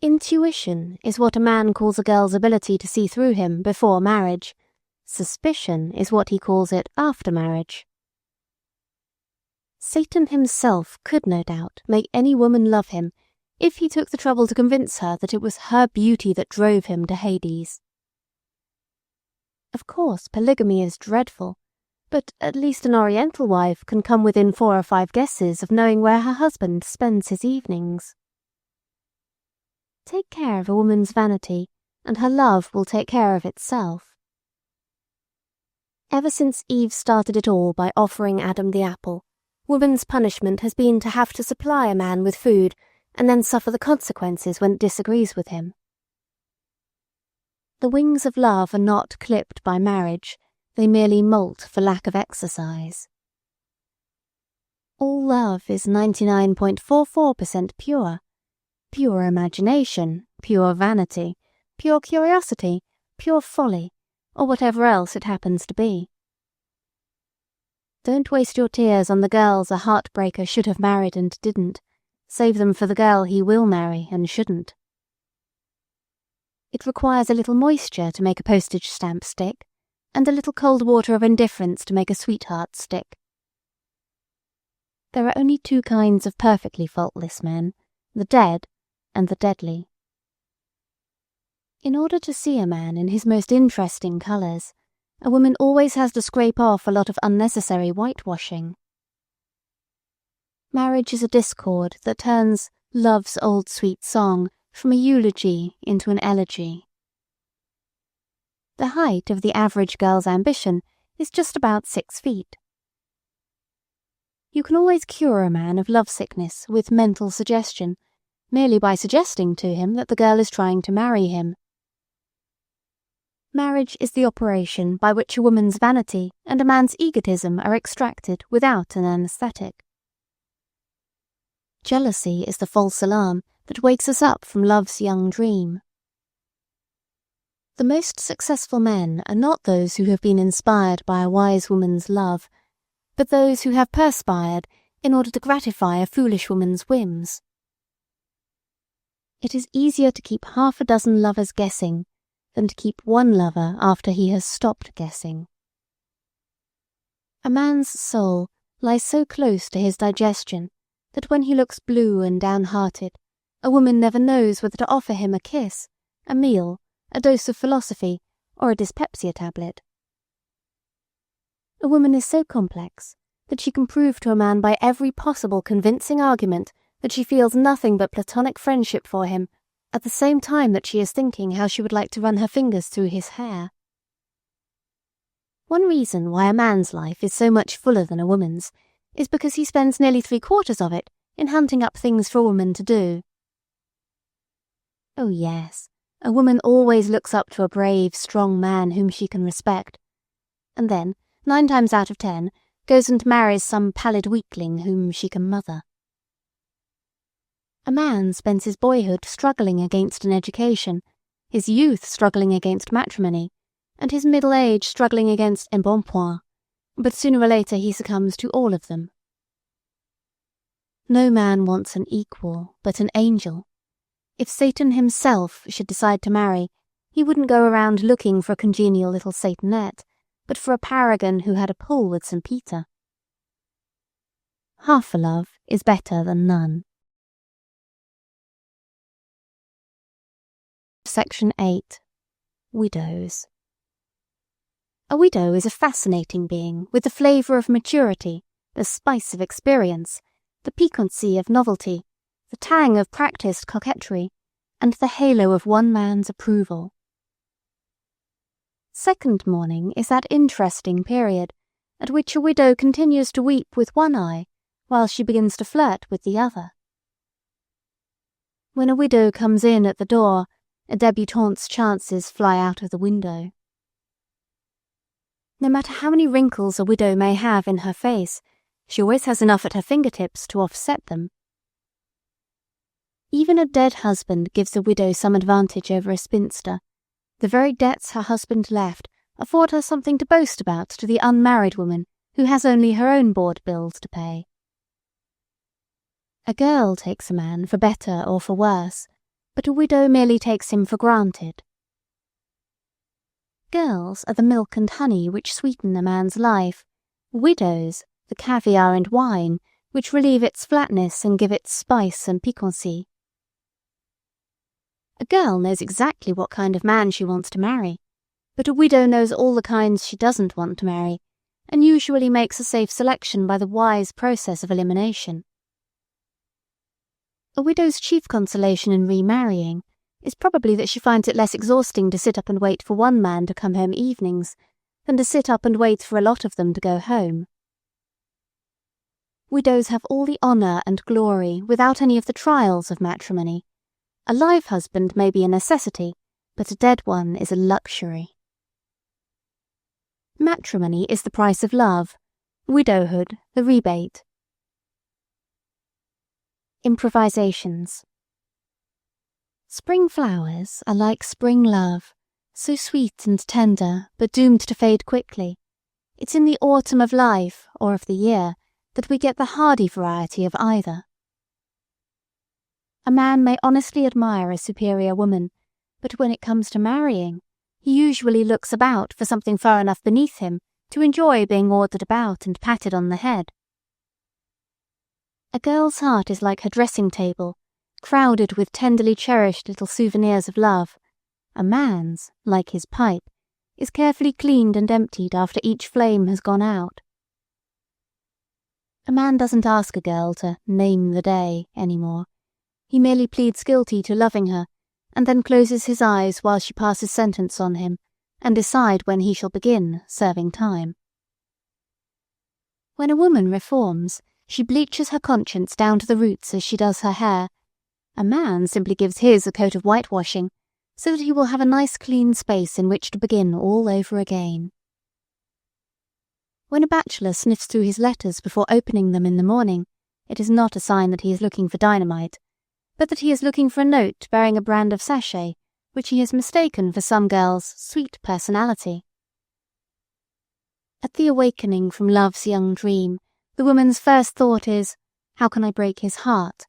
Intuition is what a man calls a girl's ability to see through him before marriage. Suspicion is what he calls it after marriage. Satan himself could no doubt make any woman love him if he took the trouble to convince her that it was her beauty that drove him to Hades. Of course, polygamy is dreadful, but at least an Oriental wife can come within 4 or 5 guesses of knowing where her husband spends his evenings. Take care of a woman's vanity, and her love will take care of itself. Ever since Eve started it all by offering Adam the apple, woman's punishment has been to have to supply a man with food and then suffer the consequences when it disagrees with him. The wings of love are not clipped by marriage, they merely molt for lack of exercise. All love is 99.44% pure. Pure imagination, pure vanity, pure curiosity, pure folly, or whatever else it happens to be. Don't waste your tears on the girls a heartbreaker should have married and didn't. Save them for the girl he will marry and shouldn't. It requires a little moisture to make a postage stamp stick, and a little cold water of indifference to make a sweetheart stick. There are only 2 kinds of perfectly faultless men, the dead and the deadly. In order to see a man in his most interesting colours, a woman always has to scrape off a lot of unnecessary whitewashing. Marriage is a discord that turns love's old sweet song from a eulogy into an elegy. The height of the average girl's ambition is just about 6 feet. You can always cure a man of lovesickness with mental suggestion, merely by suggesting to him that the girl is trying to marry him. Marriage is the operation by which a woman's vanity and a man's egotism are extracted without an anesthetic. Jealousy is the false alarm that wakes us up from love's young dream. The most successful men are not those who have been inspired by a wise woman's love, but those who have perspired in order to gratify a foolish woman's whims. It is easier to keep half a dozen lovers guessing than to keep one lover after he has stopped guessing. A man's soul lies so close to his digestion that when he looks blue and downhearted, a woman never knows whether to offer him a kiss, a meal, a dose of philosophy, or a dyspepsia tablet. A woman is so complex that she can prove to a man by every possible convincing argument that she feels nothing but platonic friendship for him, at the same time that she is thinking how she would like to run her fingers through his hair. One reason why a man's life is so much fuller than a woman's is because he spends nearly 3/4 of it in hunting up things for a woman to do. Oh yes, a woman always looks up to a brave, strong man whom she can respect, and then, 9 times out of 10, goes and marries some pallid weakling whom she can mother. A man spends his boyhood struggling against an education, his youth struggling against matrimony, and his middle age struggling against embonpoint, but sooner or later he succumbs to all of them. No man wants an equal, but an angel. If Satan himself should decide to marry, he wouldn't go around looking for a congenial little Satanette, but for a paragon who had a pull with St. Peter. Half a love is better than none. Section 8. Widows. A widow is a fascinating being with the flavour of maturity, the spice of experience, the piquancy of novelty, the tang of practised coquetry, and the halo of one man's approval. Second mourning is that interesting period at which a widow continues to weep with one eye while she begins to flirt with the other. When a widow comes in at the door, a débutante's chances fly out of the window. No matter how many wrinkles a widow may have in her face, she always has enough at her fingertips to offset them. Even a dead husband gives a widow some advantage over a spinster. The very debts her husband left afford her something to boast about to the unmarried woman who has only her own board bills to pay. A girl takes a man for better or for worse, but a widow merely takes him for granted. Girls are the milk and honey which sweeten a man's life. Widows, the caviar and wine which relieve its flatness and give it spice and piquancy. A girl knows exactly what kind of man she wants to marry, but a widow knows all the kinds she doesn't want to marry, and usually makes a safe selection by the wise process of elimination. A widow's chief consolation in remarrying is probably that she finds it less exhausting to sit up and wait for one man to come home evenings than to sit up and wait for a lot of them to go home. Widows have all the honour and glory without any of the trials of matrimony. A live husband may be a necessity, but a dead one is a luxury. Matrimony is the price of love, widowhood the rebate. Improvisations. Spring flowers are like spring love, so sweet and tender, but doomed to fade quickly. It's in the autumn of life, or of the year, that we get the hardy variety of either. A man may honestly admire a superior woman, but when it comes to marrying, he usually looks about for something far enough beneath him to enjoy being ordered about and patted on the head. A girl's heart is like her dressing table, crowded with tenderly cherished little souvenirs of love. A man's, like his pipe, is carefully cleaned and emptied after each flame has gone out. A man doesn't ask a girl to name the day anymore. He merely pleads guilty to loving her, and then closes his eyes while she passes sentence on him, and decide when he shall begin serving time. When a woman reforms, she bleaches her conscience down to the roots as she does her hair. A man simply gives his a coat of whitewashing, so that he will have a nice clean space in which to begin all over again. When a bachelor sniffs through his letters before opening them in the morning, it is not a sign that he is looking for dynamite, but that he is looking for a note bearing a brand of sachet, which he has mistaken for some girl's sweet personality. At the awakening from love's young dream, the woman's first thought is, how can I break his heart?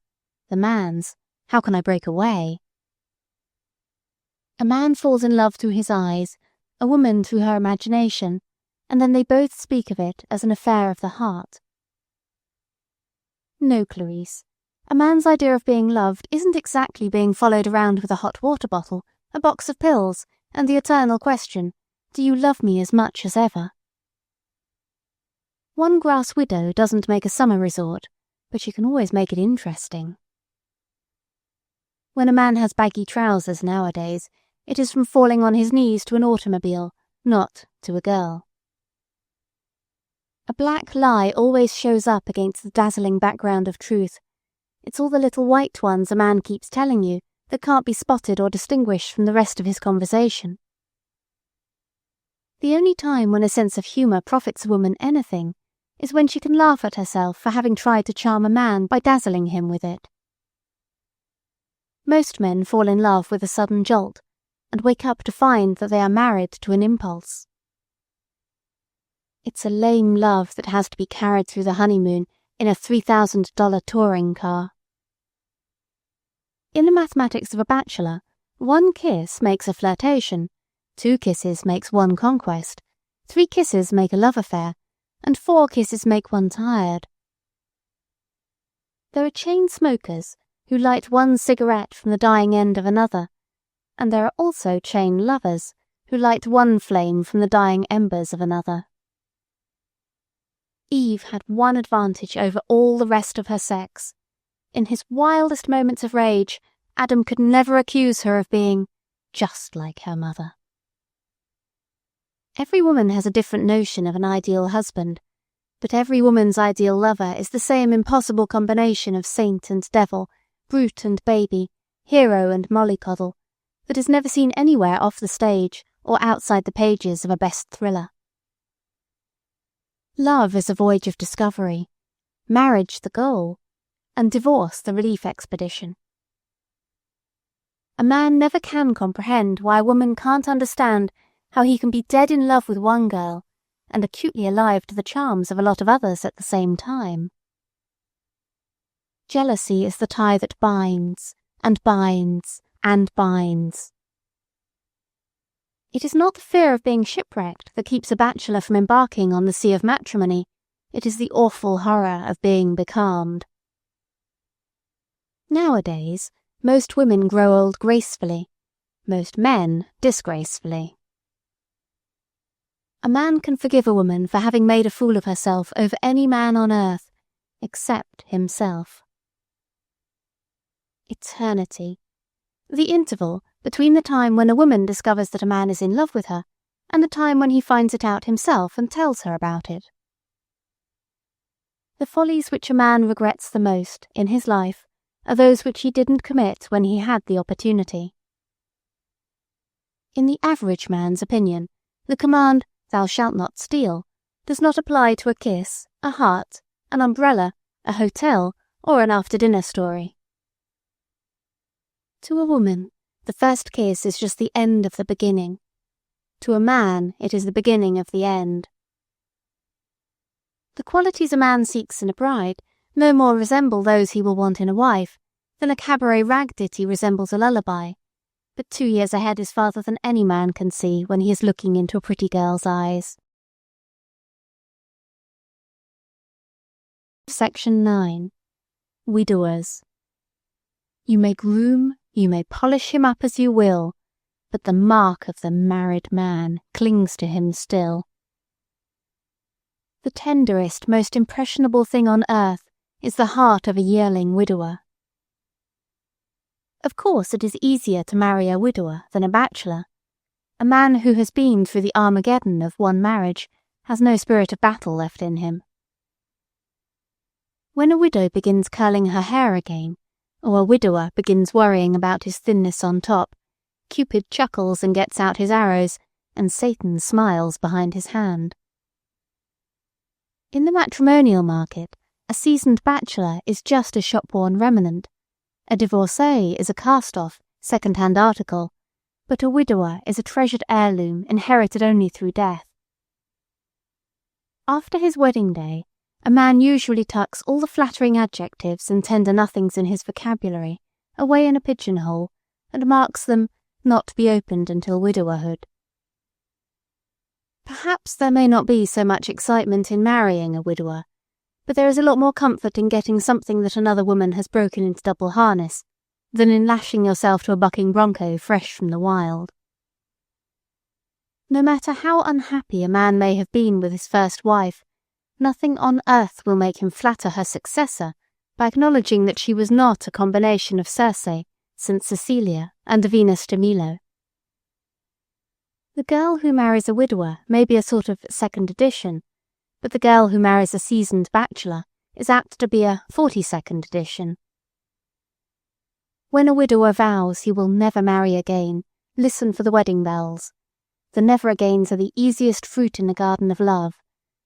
The man's, how can I break away? A man falls in love through his eyes, a woman through her imagination, and then they both speak of it as an affair of the heart. No, Clarice. A man's idea of being loved isn't exactly being followed around with a hot water bottle, a box of pills, and the eternal question, do you love me as much as ever? One grass widow doesn't make a summer resort, but she can always make it interesting. When a man has baggy trousers nowadays, it is from falling on his knees to an automobile, not to a girl. A black lie always shows up against the dazzling background of truth. It's all the little white ones a man keeps telling you that can't be spotted or distinguished from the rest of his conversation. The only time when a sense of humour profits a woman anything is when she can laugh at herself for having tried to charm a man by dazzling him with it. Most men fall in love with a sudden jolt and wake up to find that they are married to an impulse. It's a lame love that has to be carried through the honeymoon in a $3,000 touring car. In the mathematics of a bachelor, 1 kiss makes a flirtation, 2 kisses makes 1 conquest, 3 kisses make a love affair, and 4 kisses make one tired. There are chain smokers who light 1 cigarette from the dying end of another, and there are also chain lovers who light 1 flame from the dying embers of another. Eve had one advantage over all the rest of her sex. In his wildest moments of rage, Adam could never accuse her of being just like her mother. Every woman has a different notion of an ideal husband, but every woman's ideal lover is the same impossible combination of saint and devil, brute and baby, hero and mollycoddle, that is never seen anywhere off the stage or outside the pages of a best thriller. Love is a voyage of discovery, marriage the goal, and divorce the relief expedition. A man never can comprehend why a woman can't understand how he can be dead in love with one girl and acutely alive to the charms of a lot of others at the same time. Jealousy is the tie that binds, and binds, and binds. It is not the fear of being shipwrecked that keeps a bachelor from embarking on the sea of matrimony. It is the awful horror of being becalmed. Nowadays, most women grow old gracefully, most men disgracefully. A man can forgive a woman for having made a fool of herself over any man on earth, except himself. Eternity. The interval between the time when a woman discovers that a man is in love with her and the time when he finds it out himself and tells her about it. The follies which a man regrets the most in his life are those which he didn't commit when he had the opportunity. In the average man's opinion, the command, "Thou shalt not steal," does not apply to a kiss, a heart, an umbrella, a hotel, or an after-dinner story. To a woman, the first kiss is just the end of the beginning. To a man, it is the beginning of the end. The qualities a man seeks in a bride no more resemble those he will want in a wife than a cabaret rag ditty resembles a lullaby, but 2 years ahead is farther than any man can see when he is looking into a pretty girl's eyes. Section 9. Widowers. You may groom, you may polish him up as you will, but the mark of the married man clings to him still. The tenderest, most impressionable thing on earth is the heart of a yearling widower. Of course, it is easier to marry a widower than a bachelor. A man who has been through the Armageddon of one marriage has no spirit of battle left in him. When a widow begins curling her hair again, or a widower begins worrying about his thinness on top, Cupid chuckles and gets out his arrows, and Satan smiles behind his hand. In the matrimonial market, a seasoned bachelor is just a shop-worn remnant. A divorcee is a cast-off, second-hand article, but a widower is a treasured heirloom inherited only through death. After his wedding day, a man usually tucks all the flattering adjectives and tender nothings in his vocabulary away in a pigeonhole and marks them not to be opened until widowerhood. Perhaps there may not be so much excitement in marrying a widower, but there is a lot more comfort in getting something that another woman has broken into double harness than in lashing yourself to a bucking bronco fresh from the wild. No matter how unhappy a man may have been with his first wife, nothing on earth will make him flatter her successor by acknowledging that she was not a combination of Circe, St. Cecilia, and Venus de Milo. The girl who marries a widower may be a sort of second edition, but the girl who marries a seasoned bachelor is apt to be a 42nd edition. When a widower vows he will never marry again, listen for the wedding bells. The never-agains are the easiest fruit in the garden of love.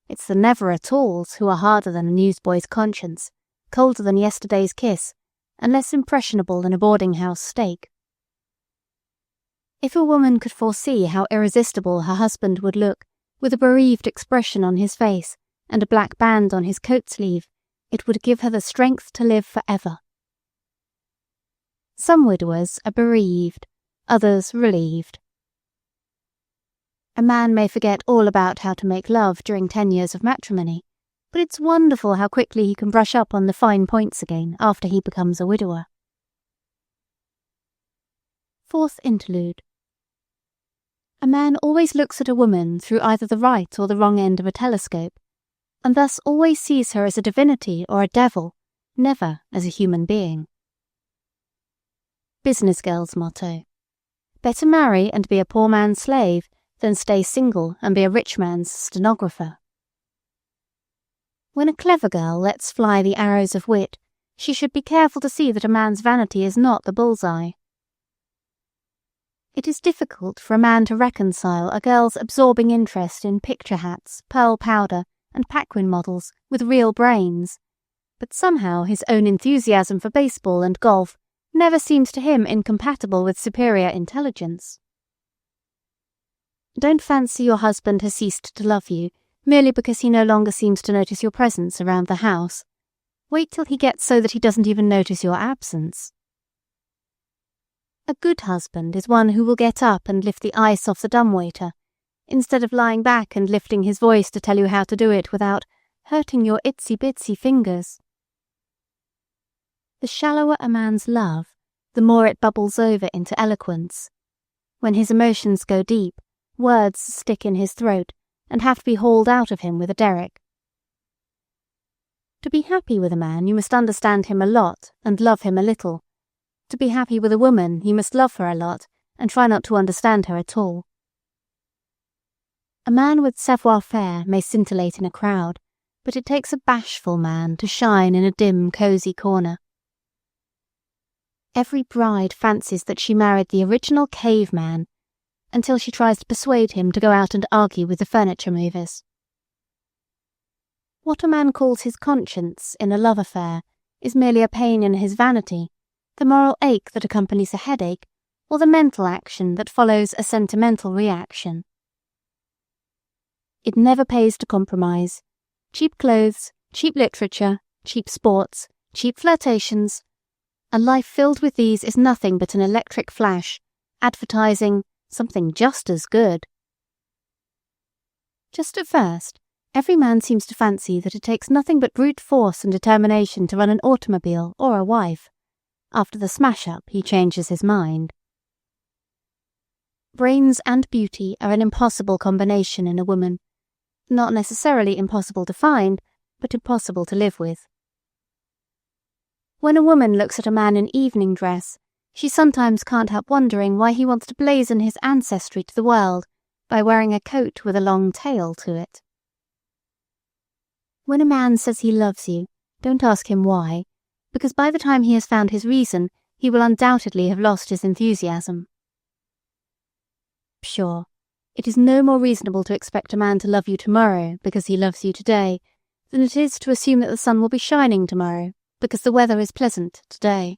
It's the never-at-alls who are harder than a newsboy's conscience, colder than yesterday's kiss, and less impressionable than a boarding-house steak. If a woman could foresee how irresistible her husband would look, with a bereaved expression on his face and a black band on his coat sleeve, it would give her the strength to live forever. Some widowers are bereaved, others relieved. A man may forget all about how to make love during 10 years of matrimony, but it's wonderful how quickly he can brush up on the fine points again after he becomes a widower. Fourth interlude. A man always looks at a woman through either the right or the wrong end of a telescope, and thus always sees her as a divinity or a devil, never as a human being. Business girl's motto: better marry and be a poor man's slave than stay single and be a rich man's stenographer. When a clever girl lets fly the arrows of wit, she should be careful to see that a man's vanity is not the bullseye. It is difficult for a man to reconcile a girl's absorbing interest in picture hats, pearl powder, and Paquin models with real brains, but somehow his own enthusiasm for baseball and golf never seems to him incompatible with superior intelligence. Don't fancy your husband has ceased to love you merely because he no longer seems to notice your presence around the house. Wait till he gets so that he doesn't even notice your absence. A good husband is one who will get up and lift the ice off the dumbwaiter, instead of lying back and lifting his voice to tell you how to do it without hurting your itsy-bitsy fingers. The shallower a man's love, the more it bubbles over into eloquence. When his emotions go deep, words stick in his throat and have to be hauled out of him with a derrick. To be happy with a man, you must understand him a lot and love him a little. To be happy with a woman, you must love her a lot and try not to understand her at all. A man with savoir-faire may scintillate in a crowd, but it takes a bashful man to shine in a dim, cosy corner. Every bride fancies that she married the original caveman, until she tries to persuade him to go out and argue with the furniture movers. What a man calls his conscience in a love affair is merely a pain in his vanity, the moral ache that accompanies a headache, or the mental action that follows a sentimental reaction. It never pays to compromise. Cheap clothes, cheap literature, cheap sports, cheap flirtations. A life filled with these is nothing but an electric flash, advertising something just as good. Just at first, every man seems to fancy that it takes nothing but brute force and determination to run an automobile or a wife. After the smash-up, he changes his mind. Brains and beauty are an impossible combination in a woman. Not necessarily impossible to find, but impossible to live with. When a woman looks at a man in evening dress, she sometimes can't help wondering why he wants to blazon his ancestry to the world by wearing a coat with a long tail to it. When a man says he loves you, don't ask him why, because by the time he has found his reason, he will undoubtedly have lost his enthusiasm. Sure, it is no more reasonable to expect a man to love you tomorrow because he loves you today than it is to assume that the sun will be shining tomorrow because the weather is pleasant today.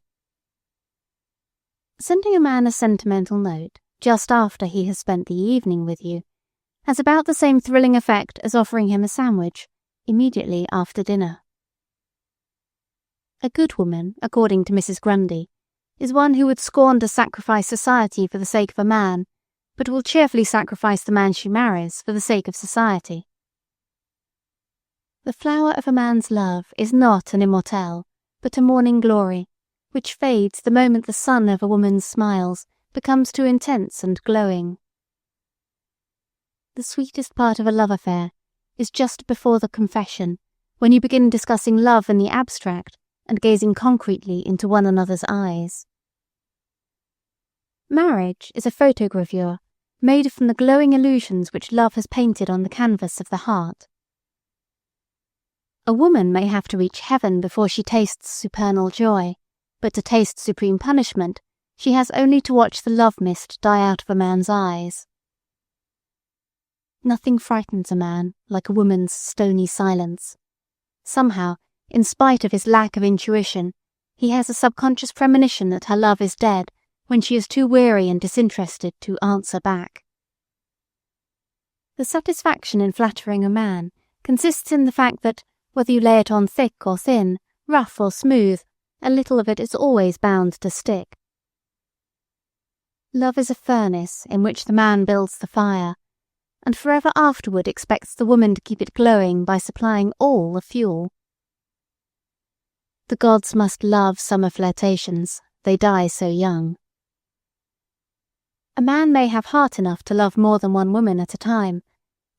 Sending a man a sentimental note just after he has spent the evening with you has about the same thrilling effect as offering him a sandwich immediately after dinner. A good woman, according to Mrs. Grundy, is one who would scorn to sacrifice society for the sake of a man, but will cheerfully sacrifice the man she marries for the sake of society. The flower of a man's love is not an immortelle, but a morning glory, which fades the moment the sun of a woman's smiles becomes too intense and glowing. The sweetest part of a love affair is just before the confession, when you begin discussing love in the abstract and gazing concretely into one another's eyes. Marriage is a photogravure made from the glowing illusions which love has painted on the canvas of the heart. A woman may have to reach heaven before she tastes supernal joy, but to taste supreme punishment, she has only to watch the love mist die out of a man's eyes. Nothing frightens a man like a woman's stony silence. Somehow, in spite of his lack of intuition, he has a subconscious premonition that her love is dead when she is too weary and disinterested to answer back. The satisfaction in flattering a man consists in the fact that, whether you lay it on thick or thin, rough or smooth, a little of it is always bound to stick. Love is a furnace in which the man builds the fire, and forever afterward expects the woman to keep it glowing by supplying all the fuel. The gods must love summer flirtations, they die so young. A man may have heart enough to love more than one woman at a time,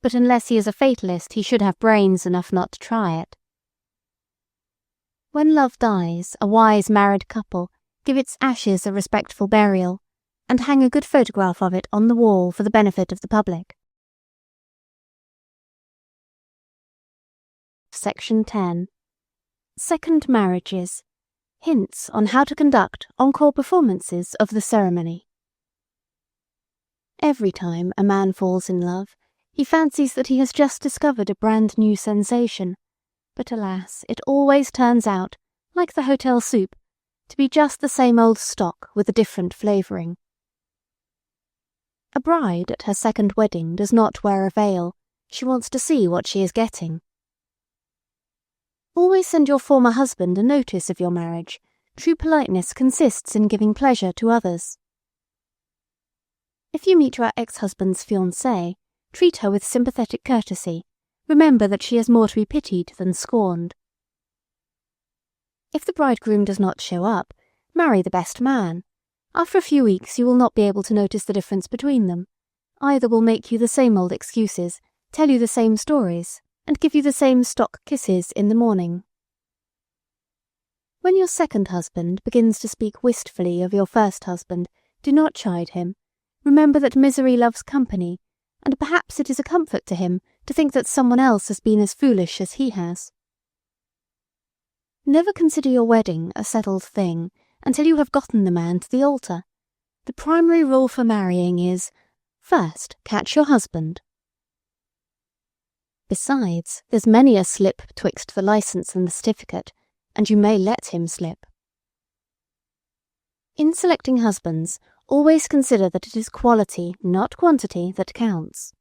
but unless he is a fatalist he should have brains enough not to try it. When love dies, a wise married couple give its ashes a respectful burial, and hang a good photograph of it on the wall for the benefit of the public. Section 10. Second marriages. Hints on how to conduct encore performances of the ceremony. Every time a man falls in love, he fancies that he has just discovered a brand new sensation, but alas, it always turns out, like the hotel soup, to be just the same old stock with a different flavouring. A bride at her second wedding does not wear a veil. She wants to see what she is getting. Always send your former husband a notice of your marriage. True politeness consists in giving pleasure to others. If you meet your ex-husband's fiancée, treat her with sympathetic courtesy. Remember that she is more to be pitied than scorned. If the bridegroom does not show up, marry the best man. After a few weeks you will not be able to notice the difference between them. Either will make you the same old excuses, tell you the same stories, and give you the same stock kisses in the morning. When your second husband begins to speak wistfully of your first husband, do not chide him. Remember that misery loves company, and perhaps it is a comfort to him to think that someone else has been as foolish as he has. Never consider your wedding a settled thing until you have gotten the man to the altar. The primary rule for marrying is, first, catch your husband. Besides, there's many a slip twixt the licence and the certificate, and you may let him slip. In selecting husbands, always consider that it is quality, not quantity, that counts.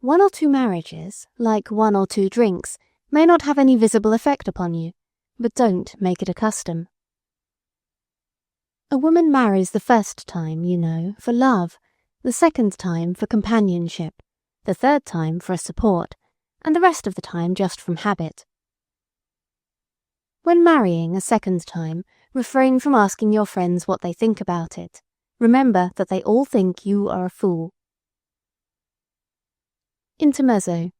1 or 2 marriages, like 1 or 2 drinks, may not have any visible effect upon you, but don't make it a custom. A woman marries the first time, you know, for love, the second time for companionship, the third time for a support, and the rest of the time just from habit. When marrying a second time, refrain from asking your friends what they think about it. Remember that they all think you are a fool. Intermezzo.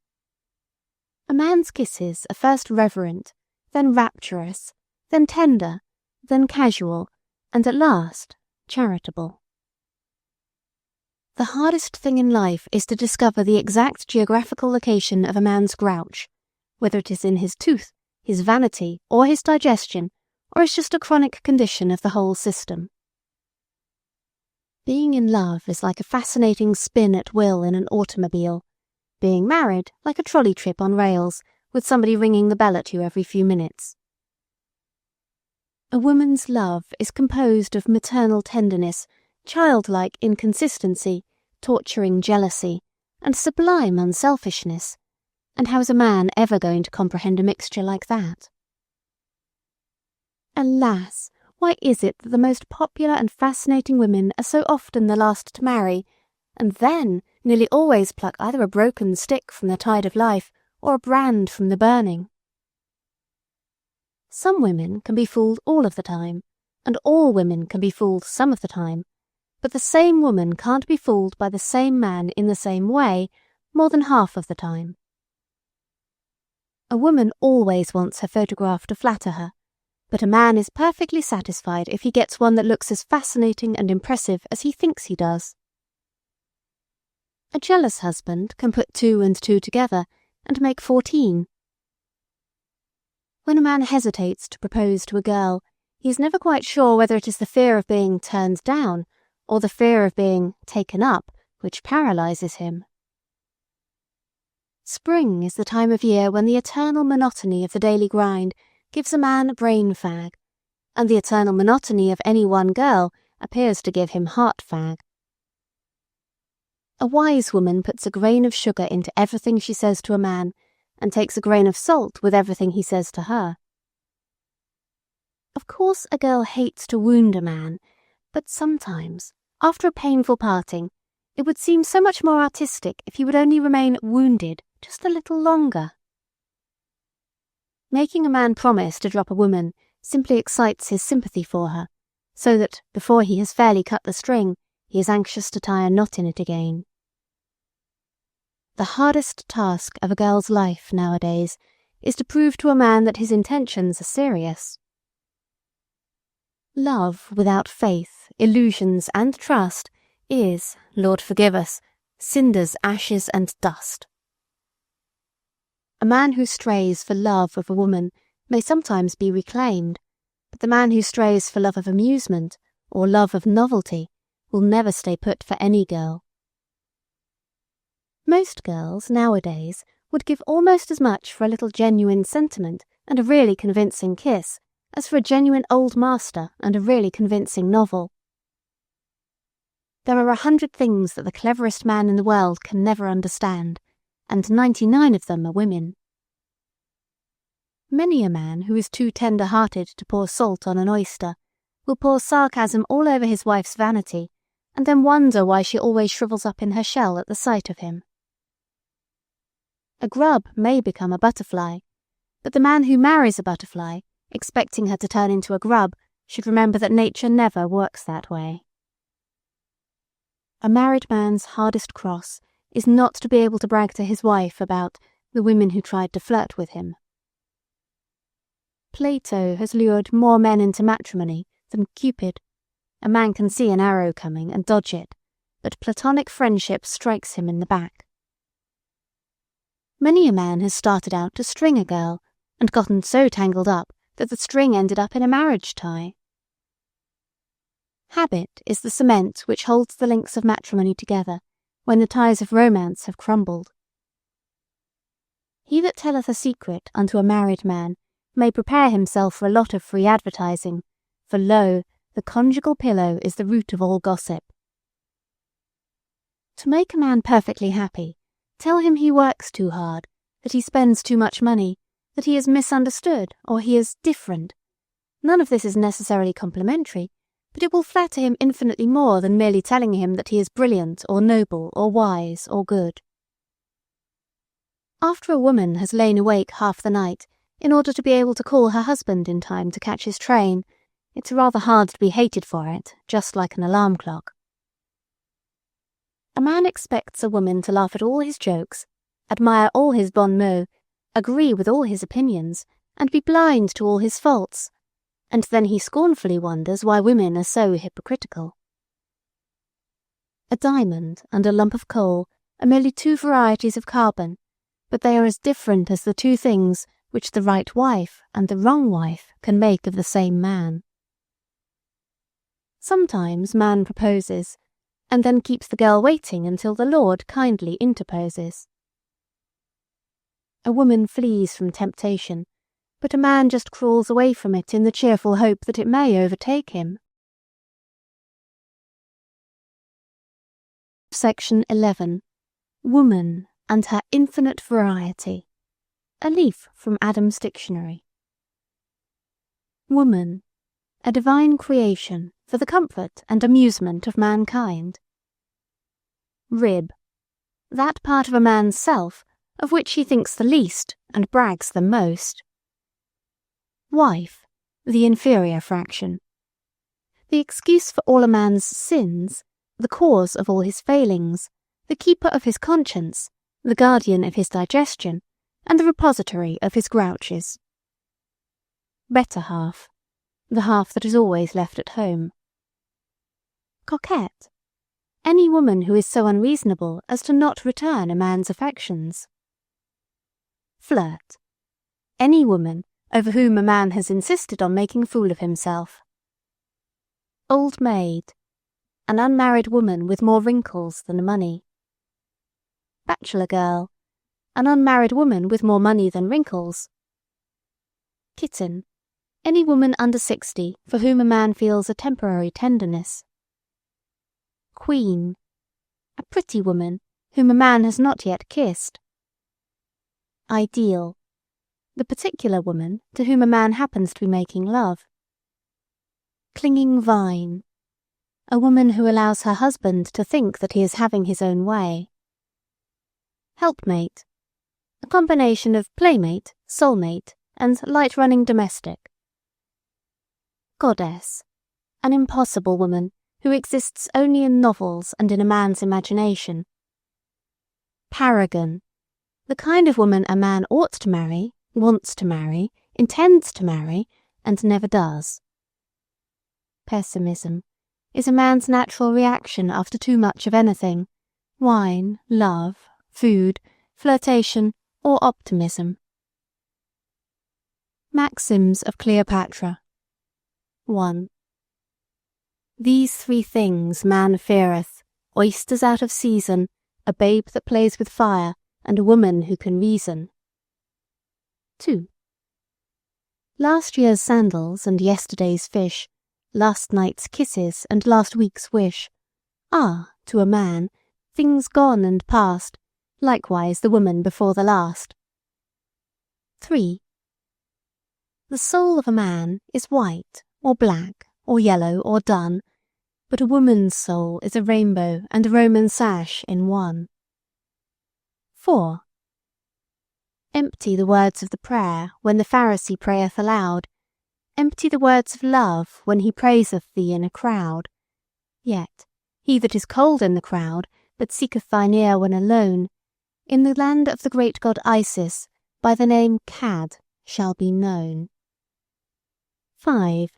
A man's kisses are first reverent, then rapturous, then tender, then casual, and at last charitable. The hardest thing in life is to discover the exact geographical location of a man's grouch, whether it is in his tooth, his vanity, or his digestion, or is just a chronic condition of the whole system. Being in love is like a fascinating spin at will in an automobile. Being married, like a trolley trip on rails, with somebody ringing the bell at you every few minutes. A woman's love is composed of maternal tenderness, childlike inconsistency, torturing jealousy, and sublime unselfishness. And how is a man ever going to comprehend a mixture like that? Alas, Why is it that the most popular and fascinating women are so often the last to marry, and then nearly always pluck either a broken stick from the tide of life or a brand from the burning? Some women can be fooled all of the time, and all women can be fooled some of the time, but the same woman can't be fooled by the same man in the same way more than half of the time. A woman always wants her photograph to flatter her, but a man is perfectly satisfied if he gets one that looks as fascinating and impressive as he thinks he does. A jealous husband can put 2 and 2 together and make 14. When a man hesitates to propose to a girl, he is never quite sure whether it is the fear of being turned down or the fear of being taken up which paralyzes him. Spring is the time of year when the eternal monotony of the daily grind gives a man brain fag, and the eternal monotony of any one girl appears to give him heart fag. A wise woman puts a grain of sugar into everything she says to a man, and takes a grain of salt with everything he says to her. Of course a girl hates to wound a man, but sometimes, after a painful parting, it would seem so much more artistic if he would only remain wounded just a little longer. Making a man promise to drop a woman simply excites his sympathy for her, so that, before he has fairly cut the string, he is anxious to tie a knot in it again. The hardest task of a girl's life nowadays is to prove to a man that his intentions are serious. Love without faith, illusions, and trust is, Lord forgive us, cinders, ashes, and dust. A man who strays for love of a woman may sometimes be reclaimed, but the man who strays for love of amusement or love of novelty will never stay put for any girl. Most girls nowadays would give almost as much for a little genuine sentiment and a really convincing kiss as for a genuine old master and a really convincing novel. There are 100 things that the cleverest man in the world can never understand, and 99 of them are women. Many a man who is too tender-hearted to pour salt on an oyster will pour sarcasm all over his wife's vanity, and then wonder why she always shrivels up in her shell at the sight of him. A grub may become a butterfly, but the man who marries a butterfly, expecting her to turn into a grub, should remember that nature never works that way. A married man's hardest cross is not to be able to brag to his wife about the women who tried to flirt with him. Plato has lured more men into matrimony than Cupid. A man can see an arrow coming and dodge it, but platonic friendship strikes him in the back. Many a man has started out to string a girl and gotten so tangled up that the string ended up in a marriage tie. Habit is the cement which holds the links of matrimony together when the ties of romance have crumbled. He that telleth a secret unto a married man may prepare himself for a lot of free advertising, for lo, the conjugal pillow is the root of all gossip. To make a man perfectly happy, tell him he works too hard, that he spends too much money, that he is misunderstood, or he is different. None of this is necessarily complimentary, but it will flatter him infinitely more than merely telling him that he is brilliant, or noble, or wise, or good. After a woman has lain awake half the night in order to be able to call her husband in time to catch his train, it's rather hard to be hated for it, just like an alarm clock. A man expects a woman to laugh at all his jokes, admire all his bon mots, agree with all his opinions, and be blind to all his faults, and then he scornfully wonders why women are so hypocritical. A diamond and a lump of coal are merely 2 varieties of carbon, but they are as different as the 2 things which the right wife and the wrong wife can make of the same man. Sometimes man proposes, and then keeps the girl waiting until the Lord kindly interposes. A woman flees from temptation, but a man just crawls away from it in the cheerful hope that it may overtake him. Section 11. Woman and her infinite variety. A leaf from Adam's Dictionary. Woman, a divine creation for the comfort and amusement of mankind. Rib, that part of a man's self of which he thinks the least and brags the most. Wife, the inferior fraction. The excuse for all a man's sins, the cause of all his failings, the keeper of his conscience, the guardian of his digestion, and the repository of his grouches. Better half, the half that is always left at home. Coquette, any woman who is so unreasonable as to not return a man's affections. Flirt, any woman over whom a man has insisted on making a fool of himself. Old maid, an unmarried woman with more wrinkles than money. Bachelor girl, an unmarried woman with more money than wrinkles. Kitten, any woman under 60 for whom a man feels a temporary tenderness. Queen, a pretty woman whom a man has not yet kissed. Ideal, the particular woman to whom a man happens to be making love. Clinging vine, a woman who allows her husband to think that he is having his own way. Helpmate, a combination of playmate, soulmate, and light-running domestic. Goddess, an impossible woman who exists only in novels and in a man's imagination. Paragon, the kind of woman a man ought to marry, wants to marry, intends to marry, and never does. Pessimism is a man's natural reaction after too much of anything: wine, love, food, flirtation, or optimism. Maxims of Cleopatra. 1. These 3 things man feareth: oysters out of season, a babe that plays with fire, and a woman who can reason. 2. Last year's sandals and yesterday's fish, last night's kisses and last week's wish, are, to a man, things gone and past, likewise the woman before the last. 3. The soul of a man is white, or black, or yellow, or dun, but a woman's soul is a rainbow and a Roman sash in one. 4. Empty the words of the prayer when the Pharisee prayeth aloud. Empty the words of love when he praiseth thee in a crowd. Yet he that is cold in the crowd, but seeketh thine ear when alone, in the land of the great god Isis, by the name Cad shall be known. 5.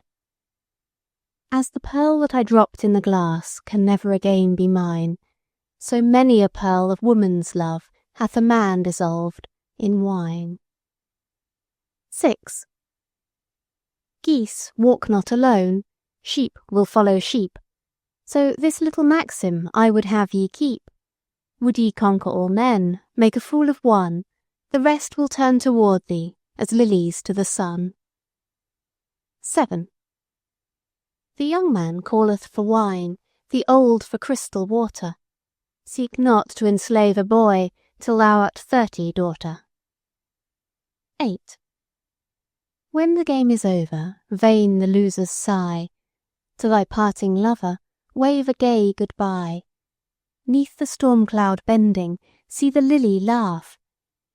As the pearl that I dropped in the glass can never again be mine, so many a pearl of woman's love hath a man dissolved in wine. 6. Geese walk not alone, sheep will follow sheep. So this little maxim I would have ye keep: would ye conquer all men, make a fool of one, the rest will turn toward thee as lilies to the sun. 7. The young man calleth for wine, the old for crystal water. Seek not to enslave a boy till thou art 30, daughter. 8. When the game is over, vain the loser's sigh. To thy parting lover, wave a gay goodbye. 'Neath the storm cloud bending, see the lily laugh.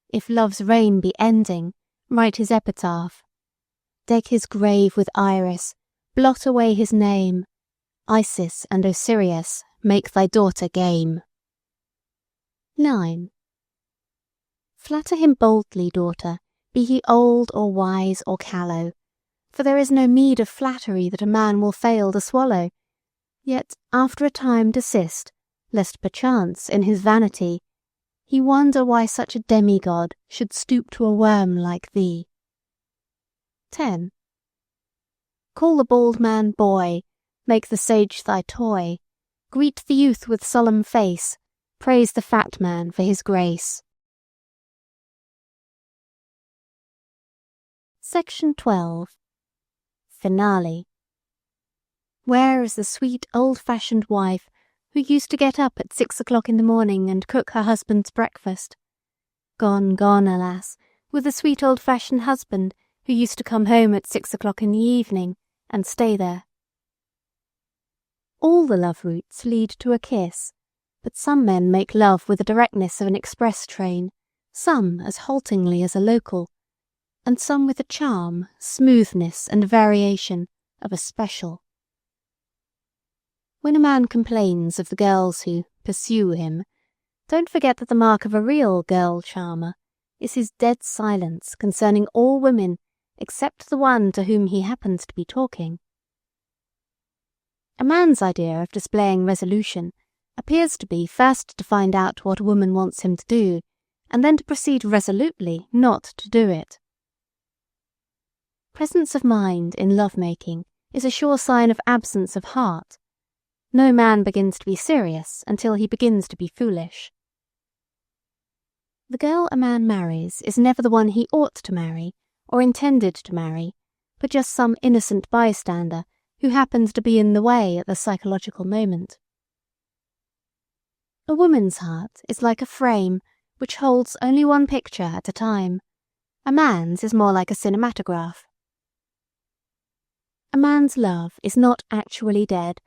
If love's reign be ending, write his epitaph. Deck his grave with iris, blot away his name. Isis and Osiris, make thy daughter game. 9. Flatter him boldly, daughter, be he old or wise or callow, for there is no meed of flattery that a man will fail to swallow. Yet after a time desist, lest perchance in his vanity he wonder why such a demigod should stoop to a worm like thee. 10. Call the bald man boy, make the sage thy toy, greet the youth with solemn face, praise the fat man for his grace. Section 12. Finale. Where is the sweet old-fashioned wife who used to get up at 6 o'clock in the morning and cook her husband's breakfast? Gone, gone, alas, with the sweet old-fashioned husband who used to come home at 6 o'clock in the evening and stay there. All the love routes lead to a kiss, but some men make love with the directness of an express train, some as haltingly as a local, and some with the charm, smoothness, and variation of a special. When a man complains of the girls who pursue him, don't forget that the mark of a real girl charmer is his dead silence concerning all women except the one to whom he happens to be talking. A man's idea of displaying resolution appears to be first to find out what a woman wants him to do, and then to proceed resolutely not to do it. Presence of mind in love-making is a sure sign of absence of heart. No man begins to be serious until he begins to be foolish. The girl a man marries is never the one he ought to marry, or intended to marry, but just some innocent bystander who happens to be in the way at the psychological moment. A woman's heart is like a frame which holds only one picture at a time. A man's is more like a cinematograph. A man's love is not actually dead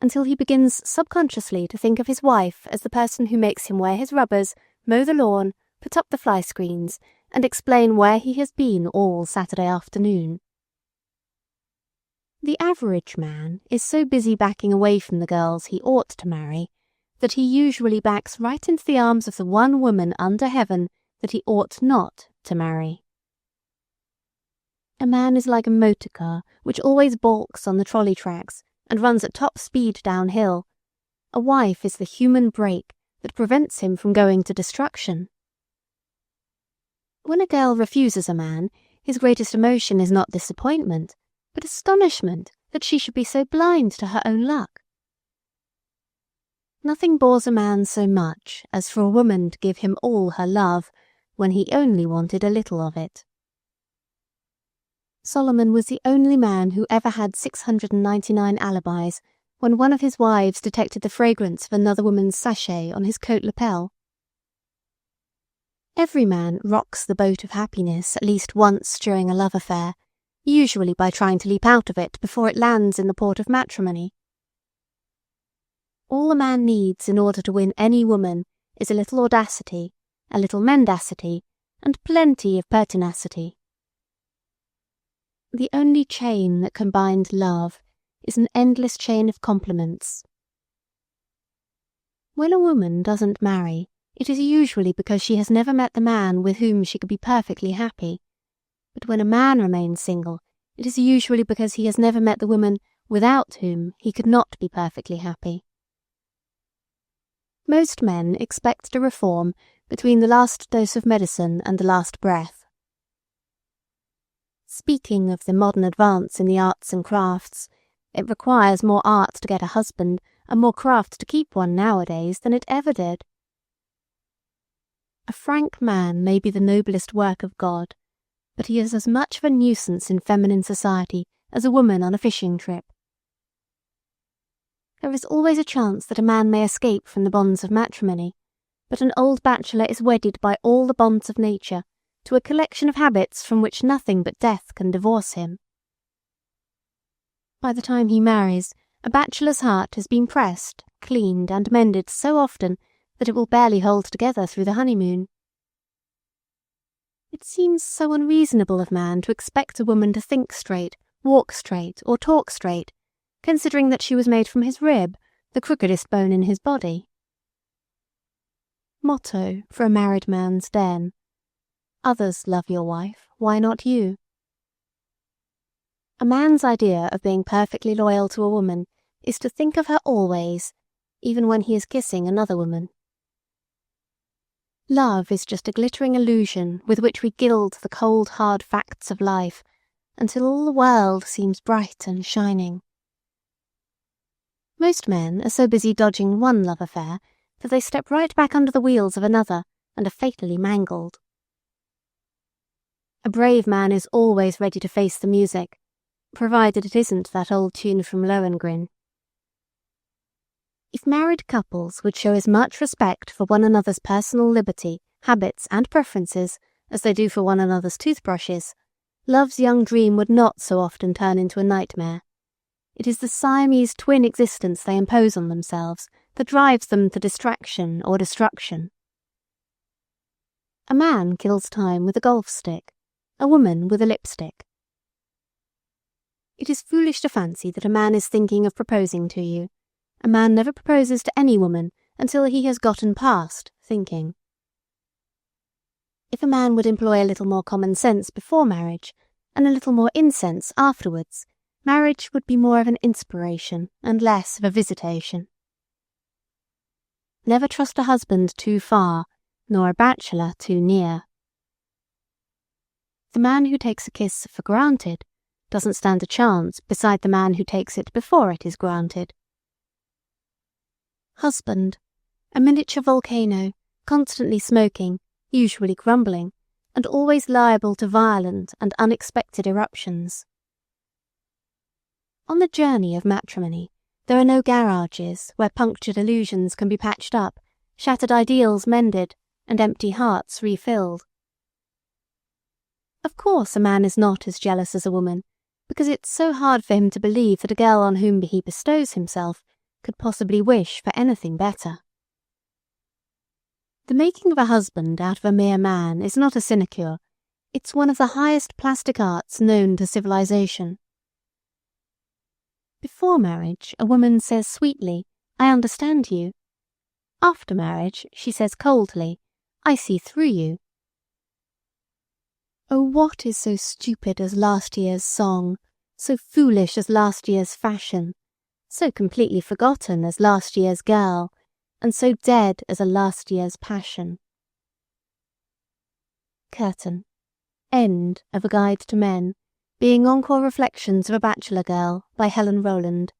until he begins subconsciously to think of his wife as the person who makes him wear his rubbers, mow the lawn, put up the fly screens, and explain where he has been all Saturday afternoon. The average man is so busy backing away from the girls he ought to marry that he usually backs right into the arms of the one woman under heaven that he ought not to marry. A man is like a motor car which always balks on the trolley tracks and runs at top speed downhill. A wife is the human brake that prevents him from going to destruction. When a girl refuses a man, his greatest emotion is not disappointment, but astonishment that she should be so blind to her own luck. Nothing bores a man so much as for a woman to give him all her love when he only wanted a little of it. Solomon was the only man who ever had 699 alibis when one of his wives detected the fragrance of another woman's sachet on his coat lapel. Every man rocks the boat of happiness at least once during a love affair, usually by trying to leap out of it before it lands in the port of matrimony. All a man needs in order to win any woman is a little audacity, a little mendacity, and plenty of pertinacity. The only chain that can bind love is an endless chain of compliments. When a woman doesn't marry, it is usually because she has never met the man with whom she could be perfectly happy. But when a man remains single, it is usually because he has never met the woman without whom he could not be perfectly happy. Most men expect to reform between the last dose of medicine and the last breath. Speaking of the modern advance in the arts and crafts, it requires more art to get a husband and more craft to keep one nowadays than it ever did. A frank man may be the noblest work of God, but he is as much of a nuisance in feminine society as a woman on a fishing trip. There is always a chance that a man may escape from the bonds of matrimony, but an old bachelor is wedded by all the bonds of nature to a collection of habits from which nothing but death can divorce him. By the time he marries, a bachelor's heart has been pressed, cleaned, and mended so often that it will barely hold together through the honeymoon. It seems so unreasonable of man to expect a woman to think straight, walk straight, or talk straight, considering that she was made from his rib, the crookedest bone in his body. Motto for a married man's den: others love your wife, why not you? A man's idea of being perfectly loyal to a woman is to think of her always, even when he is kissing another woman. Love is just a glittering illusion with which we gild the cold, hard facts of life until all the world seems bright and shining. Most men are so busy dodging one love affair that they step right back under the wheels of another and are fatally mangled. A brave man is always ready to face the music, provided it isn't that old tune from Lohengrin. If married couples would show as much respect for one another's personal liberty, habits, and preferences as they do for one another's toothbrushes, love's young dream would not so often turn into a nightmare. It is the Siamese twin existence they impose on themselves that drives them to distraction or destruction. A man kills time with a golf stick, a woman with a lipstick. It is foolish to fancy that a man is thinking of proposing to you. A man never proposes to any woman until he has gotten past thinking. If a man would employ a little more common sense before marriage, and a little more incense afterwards, marriage would be more of an inspiration and less of a visitation. Never trust a husband too far, nor a bachelor too near. The man who takes a kiss for granted doesn't stand a chance beside the man who takes it before it is granted. Husband, a miniature volcano, constantly smoking, usually grumbling, and always liable to violent and unexpected eruptions. On the journey of matrimony, there are no garages where punctured illusions can be patched up, shattered ideals mended, and empty hearts refilled. Of course a man is not as jealous as a woman, because it's so hard for him to believe that a girl on whom he bestows himself could possibly wish for anything better. The making of a husband out of a mere man is not a sinecure, it's one of the highest plastic arts known to civilization. Before marriage, a woman says sweetly, "I understand you." After marriage, she says coldly, "I see through you." Oh, what is so stupid as last year's song, so foolish as last year's fashion, so completely forgotten as last year's girl, and so dead as a last year's passion? Curtain. End of A Guide to Men, being Encore Reflections of a Bachelor Girl by Helen Rowland.